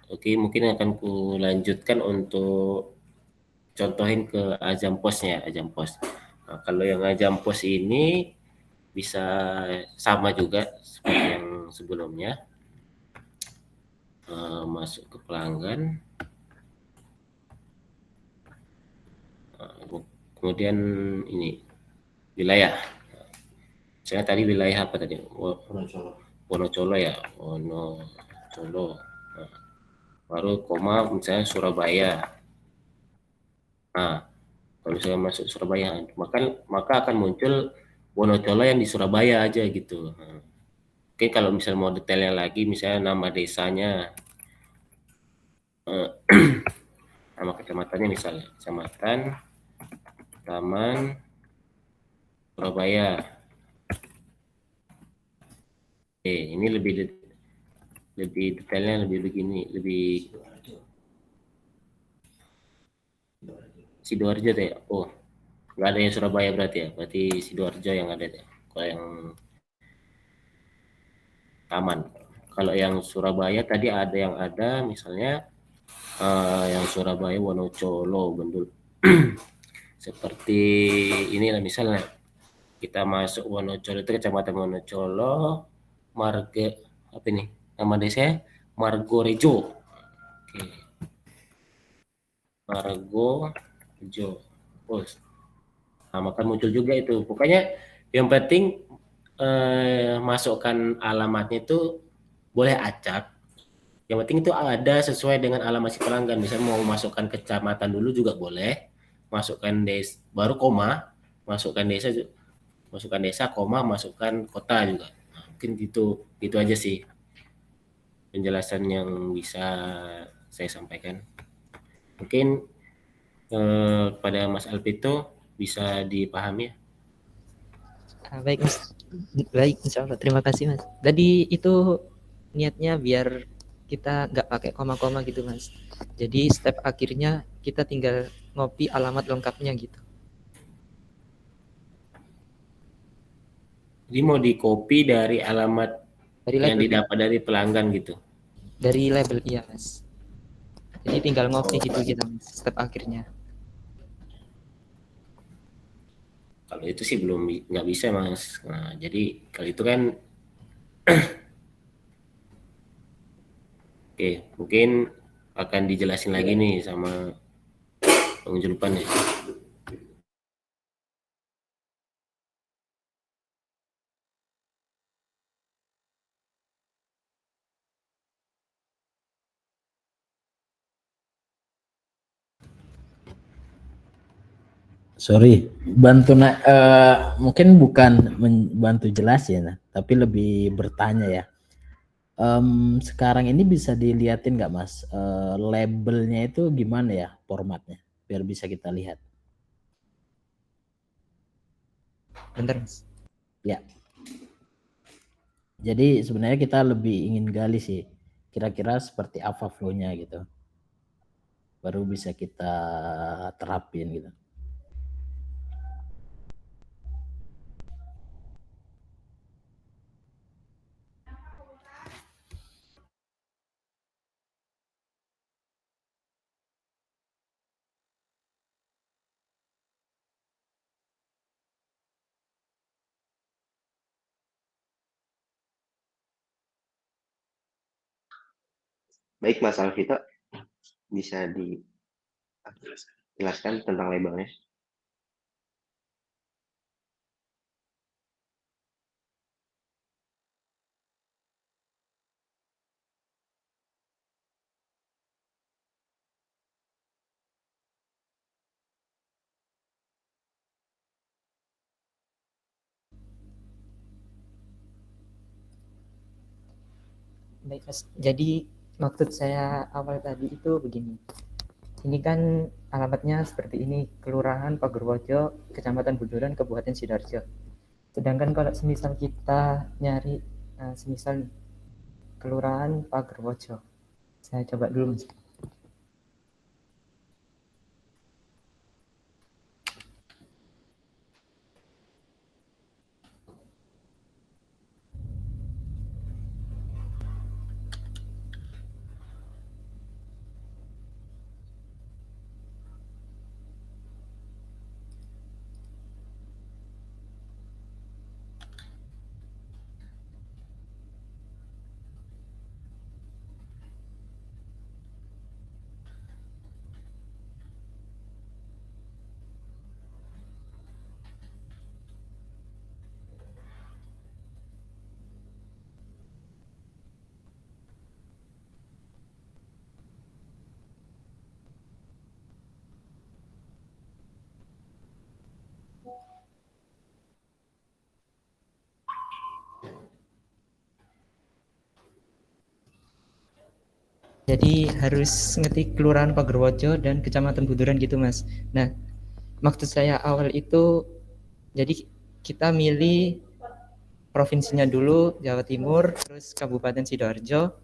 Oke, mungkin akan ku lanjutkan untuk contohin ke Azam Postnya, Azam Post. Nah, kalau yang Azam Post ini bisa sama juga seperti yang sebelumnya. Masuk ke pelanggan. Kemudian ini wilayah. Saya tadi wilayah apa tadi? Wonocolo ya, Wonocolo. Nah, baru koma misalnya Surabaya. Nah, kalau saya masuk Surabaya, maka akan muncul Wonocolo yang di Surabaya aja gitu. Nah, oke, kalau misalnya mau detailnya lagi, misalnya nama desanya, nama kecamatannya misalnya, Kecamatan Taman Surabaya. Oke, ini lebih detailnya lebih begini, lebih Sidoarjo deh. Oh, nggak ada yang Surabaya berarti ya. Berarti Sidoarjo yang ada deh. Kalau yang Taman. Kalau yang Surabaya tadi ada yang ada misalnya yang Surabaya Wonocolo Bendul. Seperti inilah misalnya kita masuk Wonocolo itu Kecamatan Wonocolo, apa ini? Nama desanya Margorejo. Oke. Margorejo. Oh, nah, maka muncul juga itu. Pokoknya yang penting masukkan alamatnya itu boleh acak. Yang penting itu ada sesuai dengan alamat si pelanggan. Misalnya mau masukkan kecamatan dulu juga boleh. Masukkan desa, baru koma. Masukkan desa, koma, masukkan kota juga. Nah, mungkin gitu aja sih penjelasan yang bisa saya sampaikan. Mungkin pada Mas Alpito bisa dipahami ya? Baik Mas, baik Insya Allah. Terima kasih Mas. Tadi itu niatnya biar kita nggak pakai koma-koma gitu Mas. Jadi step akhirnya kita tinggal ngopi alamat lengkapnya gitu. Jadi mau di-copy dari alamat yang didapat dari pelanggan gitu? Dari label, iya Mas. Jadi tinggal ngopi gitu kita Mas, step akhirnya. Kalau itu sih nggak bisa Mas. Nah, jadi kalau itu kan Oke, mungkin akan dijelasin lagi nih sama pengunjung depan ya. Sorry, mungkin bukan membantu jelas ya, tapi lebih bertanya ya. Sekarang ini bisa dilihatin nggak Mas, labelnya itu gimana ya formatnya, biar bisa kita lihat? Bentar Mas. Ya. Jadi sebenarnya kita lebih ingin gali sih, kira-kira seperti apa flow-nya gitu. Baru bisa kita terapin gitu. Baik Mas Alvito, bisa dijelaskan tentang labelnya? Baik Mas. Jadi maksud saya awal tadi itu begini. Ini kan alamatnya seperti ini, Kelurahan Pagerwojo, Kecamatan Buduran, Kabupaten Sidoarjo. Sedangkan kalau semisal kita nyari, semisal Kelurahan Pagerwojo. Saya coba dulu Mas. Jadi harus ngetik Kelurahan Pagerwojo dan Kecamatan Buduran gitu Mas. Nah, maksud saya awal itu, jadi kita milih provinsinya dulu Jawa Timur, terus Kabupaten Sidoarjo,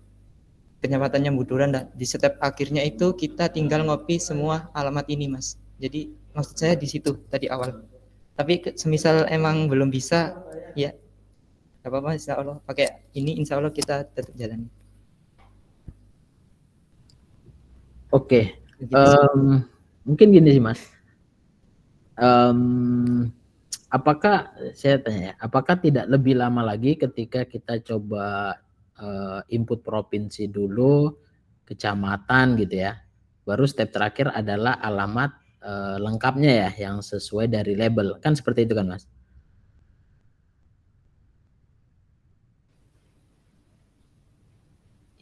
Kecamatannya Buduran. Di setiap akhirnya itu kita tinggal ngopi semua alamat ini Mas. Jadi maksud saya di situ tadi awal. Tapi semisal emang belum bisa, ya gak apa-apa, insya Allah pakai ini, insya Allah kita tetap jalani. Oke, mungkin gini sih Mas. Apakah saya tanya ya, apakah tidak lebih lama lagi ketika kita coba input provinsi dulu, kecamatan gitu ya, baru step terakhir adalah alamat lengkapnya ya yang sesuai dari label, kan seperti itu kan Mas?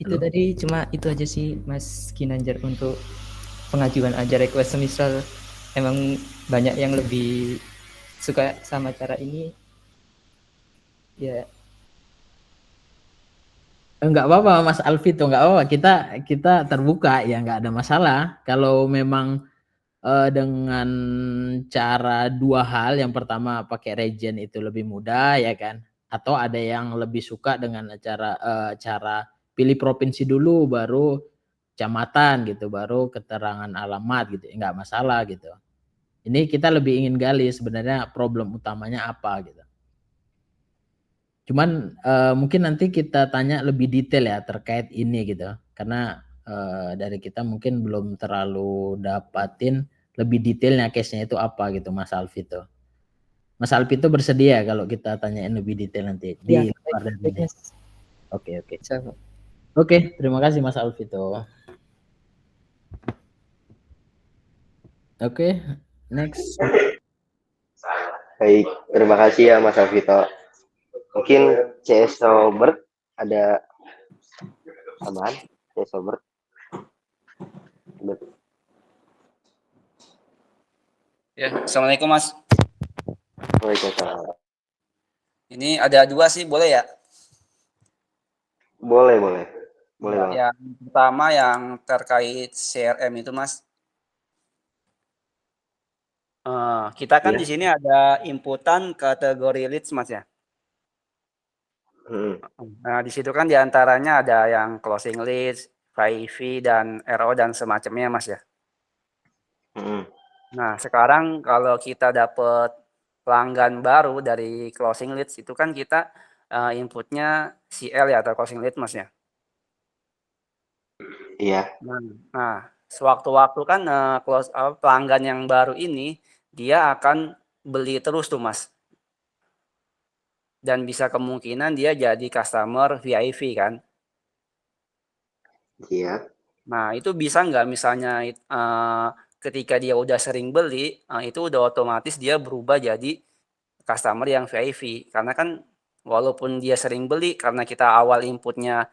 Itu tadi cuma itu aja sih Mas Ginanjar, untuk pengajuan aja request. Semisal emang banyak yang lebih suka sama cara ini, ya Enggak apa-apa Mas Alvito, enggak apa-apa, kita terbuka ya, enggak ada masalah. Kalau memang dengan cara dua hal, yang pertama pakai regen itu lebih mudah ya kan, atau ada yang lebih suka dengan cara pilih provinsi dulu baru kecamatan gitu, baru keterangan alamat gitu, enggak masalah gitu. Ini kita lebih ingin gali sebenarnya problem utamanya apa gitu. Cuman mungkin nanti kita tanya lebih detail ya terkait ini gitu, karena dari kita mungkin belum terlalu dapatin lebih detailnya case-nya itu apa gitu Mas Alvito. Mas Alvito bersedia kalau kita tanyain lebih detail nanti di luar dari ini. Oke. Oke, terima kasih Mas Alvito. Oke, next. Baik, terima kasih ya Mas Alvito. Mungkin CS Robert ada tambahan? CS Robert. Ya, Assalamualaikum Mas. Waalaikumsalam. Ini ada 2 sih, boleh ya? Boleh banget. Yang pertama yang terkait CRM itu Mas. Kita kan di sini ada inputan kategori leads Mas ya. Nah di situ kan diantaranya ada yang closing leads, VIV dan RO dan semacamnya Mas ya. Nah sekarang kalau kita dapat pelanggan baru dari closing leads itu kan kita inputnya CL ya atau closing lead Mas ya. Iya. Nah sewaktu-waktu kan pelanggan yang baru ini dia akan beli terus tuh Mas. Dan bisa kemungkinan dia jadi customer VIP kan. Iya. Nah itu bisa nggak misalnya ketika dia udah sering beli itu udah otomatis dia berubah jadi customer yang VIP. Karena kan walaupun dia sering beli karena kita awal inputnya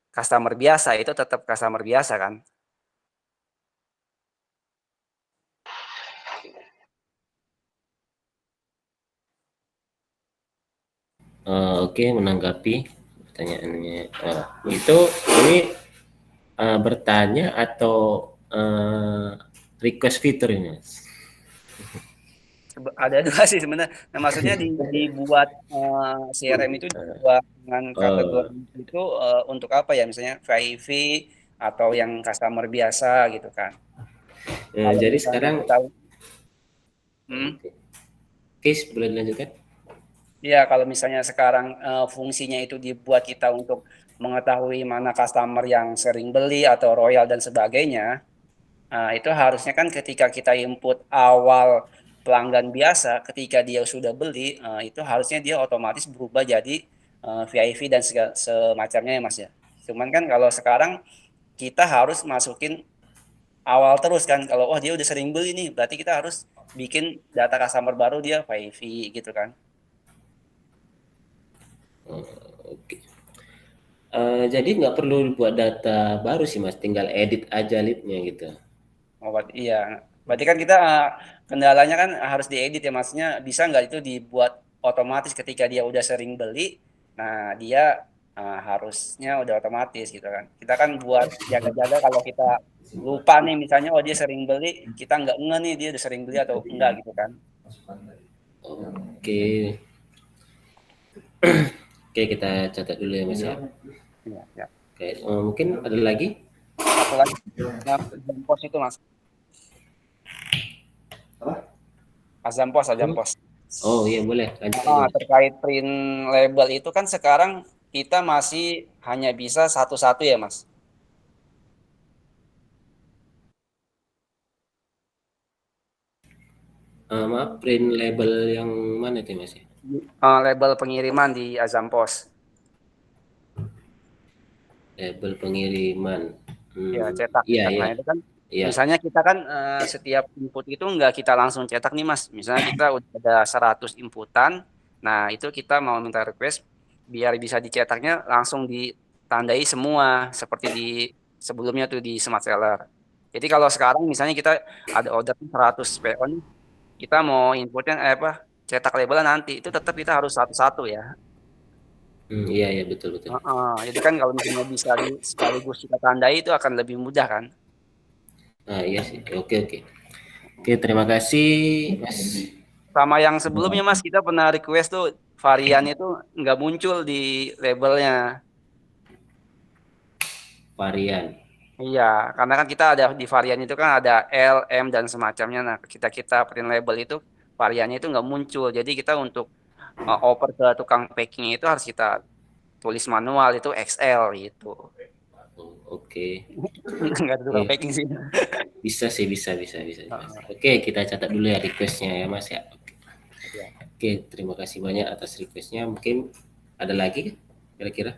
customer biasa itu tetap customer biasa kan. Oke, menanggapi pertanyaannya. Itu ini bertanya atau request fitur ini? Ada 2 sih sebenarnya. Nah, maksudnya dibuat CRM itu dibuat dengan kategori itu untuk apa ya? Misalnya VIP atau yang customer biasa gitu kan. Jadi sekarang Oke, boleh dilanjutkan? Iya, kalau misalnya sekarang fungsinya itu dibuat kita untuk mengetahui mana customer yang sering beli atau royal dan sebagainya, itu harusnya kan ketika kita input awal pelanggan biasa, ketika dia sudah beli, itu harusnya dia otomatis berubah jadi VIP dan semacamnya ya Mas ya. Cuman kan kalau sekarang kita harus masukin awal terus kan, kalau dia udah sering beli nih, berarti kita harus bikin data customer baru dia VIP gitu kan. Oke. Jadi nggak perlu buat data baru sih Mas, tinggal edit aja lead-nya gitu. Iya, berarti kan kita kendalanya kan harus diedit ya Masnya, bisa nggak itu dibuat otomatis ketika dia udah sering beli, nah dia harusnya udah otomatis gitu kan. Kita kan buat jaga-jaga kalau kita lupa nih misalnya dia sering beli, kita nggak ngeh nih dia udah sering beli atau enggak gitu kan. Oke. Oke, kita catat dulu ya Mas ya. Iya. Oke, mungkin ada lagi? Satu lagi yang Azampos itu Mas. Azampos. Oh iya boleh lanjut. Terkait print label itu kan sekarang kita masih hanya bisa satu-satu ya Mas. Maaf, print label yang mana itu Mas ya? Label pengiriman di Azampos. Label pengiriman. Ya cetak. Iya. Nah itu kan Iya. misalnya kita kan setiap input itu nggak kita langsung cetak nih Mas. Misalnya kita udah ada 100 inputan, nah itu kita mau minta request biar bisa dicetaknya langsung ditandai semua seperti di sebelumnya tuh di Smart Seller. Jadi kalau sekarang misalnya kita ada order 100 PO nih, kita mau inputnya cetak labelnya nanti itu tetap kita harus satu-satu ya. Iya betul. Jadi kan kalau misalnya bisa sekaligus kita tandai itu akan lebih mudah kan. Iya sih. Oke, terima kasih Mas. Sama yang sebelumnya Mas, kita pernah request tuh varian itu nggak muncul di labelnya. Varian. Iya, karena kan kita ada di varian itu kan ada L, M dan semacamnya. Nah, kita print label itu variannya itu nggak muncul. Jadi kita untuk oper ke tukang packing itu harus kita tulis manual itu XL gitu. Oke. Nggak ada tukang packing sih. Bisa. Oke, kita catat dulu ya requestnya ya Mas ya. Oke, terima kasih banyak atas requestnya. Mungkin ada lagi kira-kira?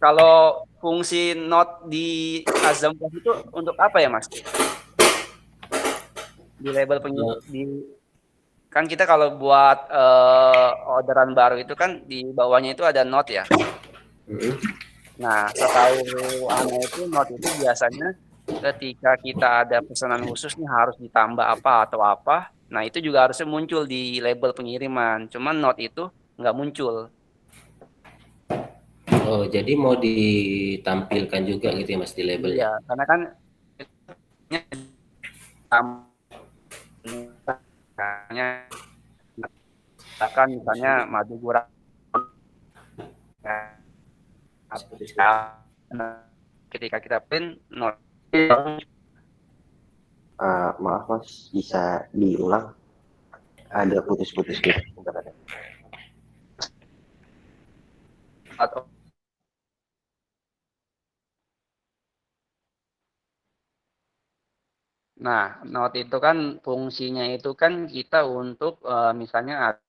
Kalau fungsi note di Azampos itu untuk apa ya Mas? di label kan kita kalau buat orderan baru itu kan di bawahnya itu ada note ya. Nah, setahu Ana itu note itu biasanya ketika kita ada pesanan khusus nih harus ditambah apa atau apa. Nah, itu juga harusnya muncul di label pengiriman. Cuman note itu nggak muncul. Oh, jadi mau ditampilkan juga gitu ya Mas di labelnya? Iya, karena kan misalnya madu gurame ketika kita print note. Maaf Mas, bisa diulang? Ada putus-putus gitu. Atau Nah, note itu kan fungsinya itu kan kita untuk misalnya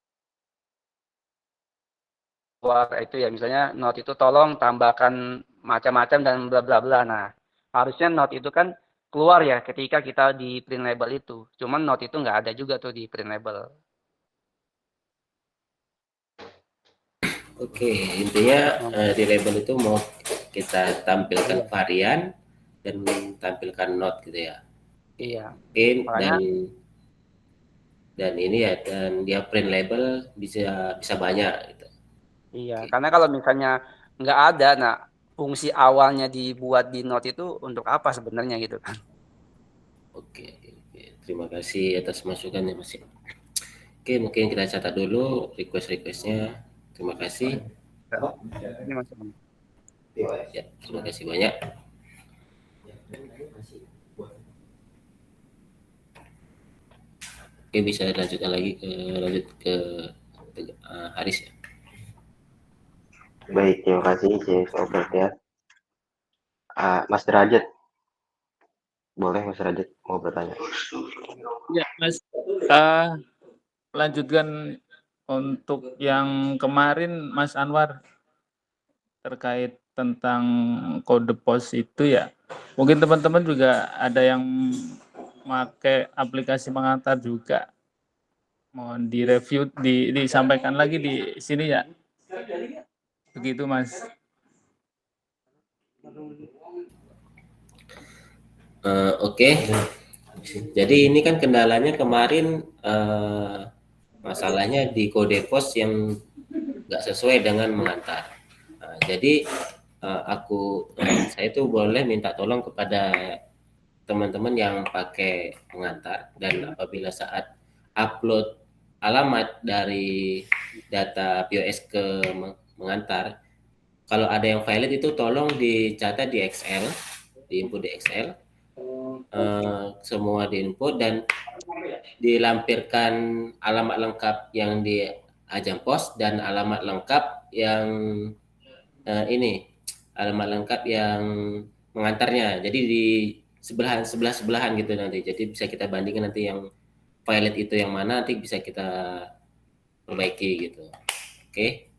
itu ya misalnya note itu tolong tambahkan macam-macam dan bla bla bla. Nah, harusnya note itu kan keluar ya ketika kita di print label itu. Cuman note itu nggak ada juga tuh di print label. Oke, intinya di label itu mau kita tampilkan varian dan tampilkan note gitu ya. Iya. Oke, Makanya dan ini ya, dan dia print label bisa banyak gitu. iya, karena kalau misalnya nggak ada, nah fungsi awalnya dibuat di note itu untuk apa sebenarnya gitu kan? Oke. Terima kasih atas masukannya Mas. Oke, mungkin kita catat dulu request-requestnya. Terima kasih. Ini masuk. Ya, terima kasih banyak. Oke, bisa lanjut ke Haris ya. Baik, terima kasih CSO Bert ya. Mas Derajat, boleh Mas Derajat mau bertanya? Ya, Mas. Lanjutkan untuk yang kemarin Mas Anwar terkait tentang kode pos itu ya. Mungkin teman-teman juga ada yang pakai aplikasi pengantar juga. Mohon direview, disampaikan lagi di sini ya. Begitu Mas. Oke. Jadi ini kan kendalanya kemarin masalahnya di kode pos yang nggak sesuai dengan mengantar. Jadi saya tuh boleh minta tolong kepada teman-teman yang pakai pengantar, dan apabila saat upload alamat dari data POS ke mengantar, kalau ada yang valid itu tolong dicatat di Excel, diinput di Excel, semua diinput dan dilampirkan alamat lengkap yang di ajang pos dan alamat lengkap yang alamat lengkap yang mengantarnya. Jadi di sebelahan gitu nanti. Jadi bisa kita bandingkan nanti yang valid itu yang mana, nanti bisa kita perbaiki gitu. Oke.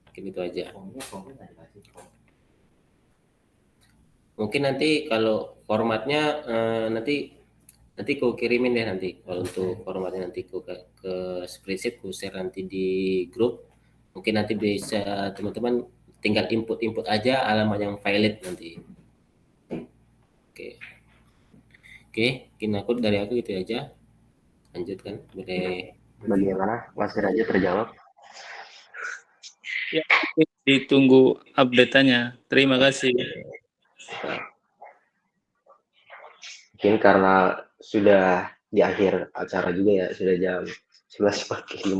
Mungkin itu aja. Mungkin nanti kalau formatnya nanti ku kirimin deh nanti. Kalau untuk formatnya nanti ke spreadsheet, ku share nanti di grup. Mungkin nanti bisa teman-teman tinggal input aja alamat yang valid nanti. Oke, mungkin dari aku gitu aja. Lanjutkan, boleh. Bagaimana Mas Derajat terjawab? Ya, ditunggu update-nya. Terima kasih. Mungkin karena sudah di akhir acara juga ya, sudah jam 11.45.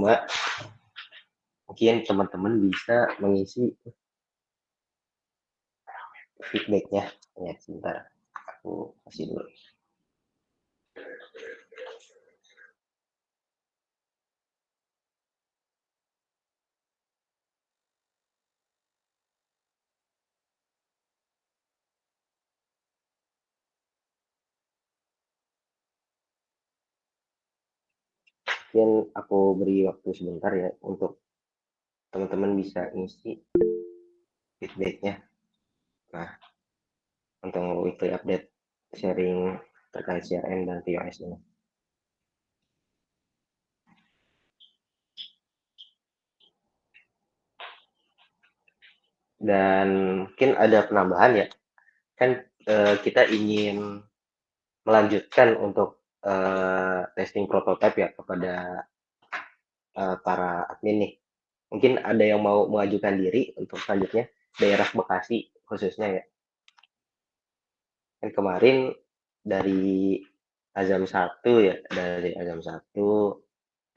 Mungkin teman-teman bisa mengisi feedbacknya. Ya, sebentar. Aku kasih dulu. Mungkin aku beri waktu sebentar ya untuk teman-teman bisa ngisi feedbacknya. Nah, untuk weekly update sharing terkait CRM dan POS ini. Dan mungkin ada penambahan ya, kan kita ingin melanjutkan untuk testing prototipe ya kepada para admin nih. Mungkin ada yang mau mengajukan diri untuk selanjutnya, daerah Bekasi khususnya ya. Kan kemarin dari Azam 1 ya, dari Azam 1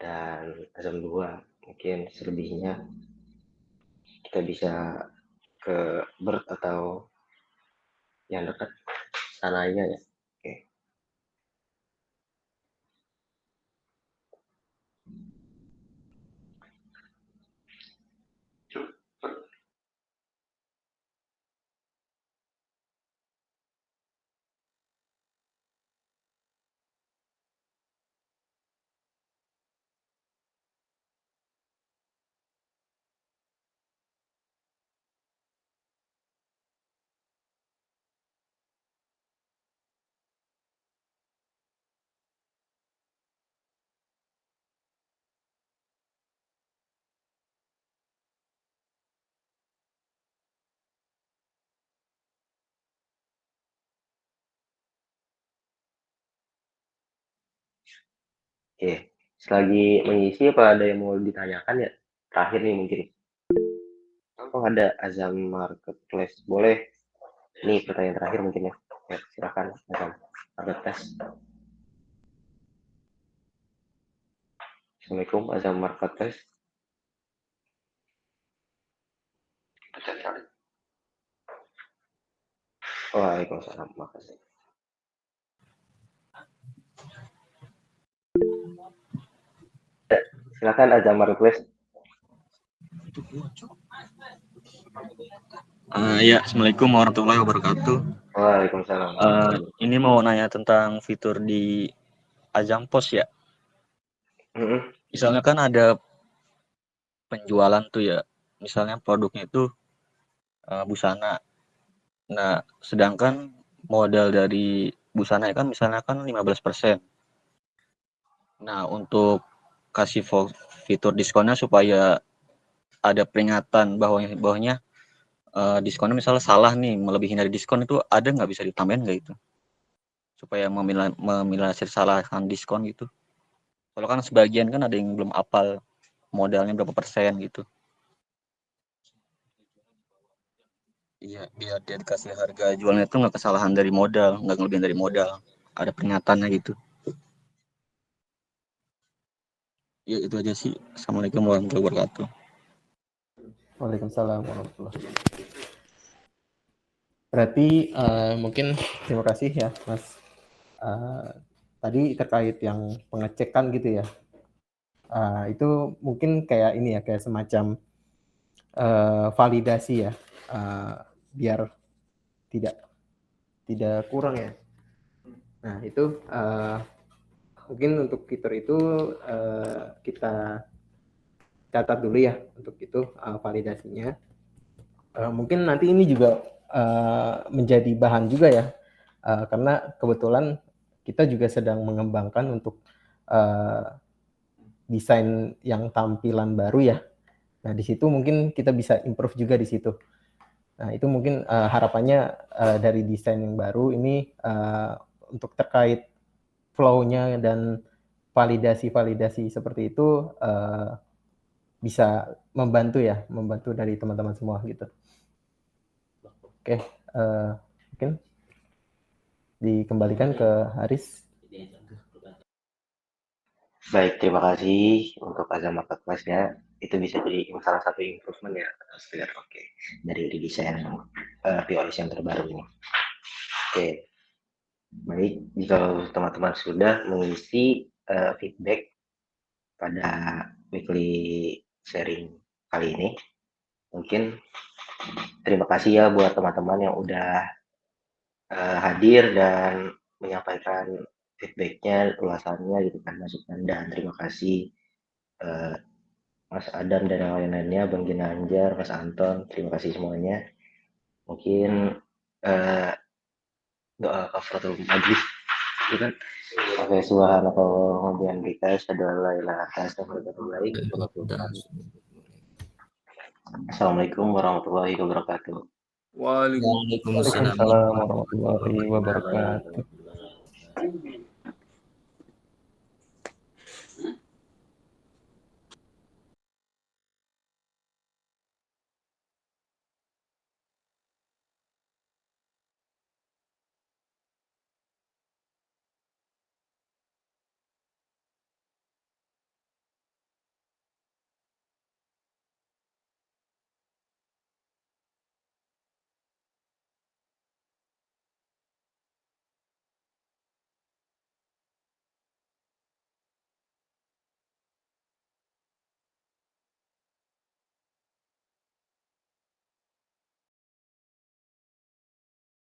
dan Azam 2, mungkin selebihnya kita bisa ke BERT atau yang dekat sananya ya. Oke. Oke, selagi mengisi apa ada yang mau ditanyakan ya? Terakhir nih mungkin. Oh ada Azam Marketplace, boleh. Ini pertanyaan terakhir mungkin ya. Ya silakan Azam Marketplace. Assalamualaikum Azam Marketplace. Waalaikumsalam, makasih. Silakan Azam Marketplace. Ya, Assalamualaikum warahmatullahi wabarakatuh. Waalaikumsalam. Ini mau nanya tentang fitur di Azam Pos ya. Misalnya kan ada penjualan tuh ya, misalnya produknya itu busana. Nah, sedangkan modal dari busana kan misalnya kan 15%. Nah, untuk kasih fitur diskonnya supaya ada peringatan bahwanya diskonnya misalnya salah nih, melebihi dari diskon itu ada nggak, bisa ditambahin nggak itu? Supaya meminimalisir kesalahan diskon gitu. Kalau kan sebagian kan ada yang belum apal modalnya berapa persen gitu. Iya, biar dia dikasih harga jualnya itu nggak kesalahan dari modal, nggak ngelebihin dari modal. Ada peringatannya gitu. Ya itu aja sih. Assalamualaikum warahmatullahi wabarakatuh. Waalaikumsalam warahmatullahi wabarakatuh. Berarti mungkin terima kasih ya Mas. Tadi terkait yang pengecekan gitu ya. Itu mungkin kayak ini ya, kayak semacam validasi ya, biar tidak kurang ya. Nah itu mungkin untuk fitur itu kita catat dulu ya untuk itu validasinya. Mungkin nanti ini juga menjadi bahan juga ya, karena kebetulan kita juga sedang mengembangkan untuk desain yang tampilan baru ya. Nah di situ mungkin kita bisa improve juga di situ. Nah itu mungkin harapannya dari desain yang baru ini untuk terkait flow-nya dan validasi seperti itu bisa membantu ya, membantu dari teman-teman semua gitu. Oke, mungkin dikembalikan ke Haris. Baik, terima kasih untuk Azam Marketplace-nya. Itu bisa jadi salah satu improvement ya, sekedar oke dari desain POS yang terbaru ini. Oke, baik. Jika teman-teman sudah mengisi feedback pada weekly sharing kali ini, mungkin terima kasih ya buat teman-teman yang udah hadir dan menyampaikan feedbacknya, ulasannya gitu kan, masukan, dan terima kasih Mas Adam dan yang lain-lainnya, Bang Ginanjar, Mas Anton, terima kasih semuanya. Mungkin doa kafaratul majlis itu kan oke, subhanallah wa bihamdika asyhadu an la ilaha illa anta astaghfiruka wa atubu ilaik. Assalamualaikum warahmatullahi wabarakatuh. Waalaikumsalam. Waalaikumsalam warahmatullahi wabarakatuh.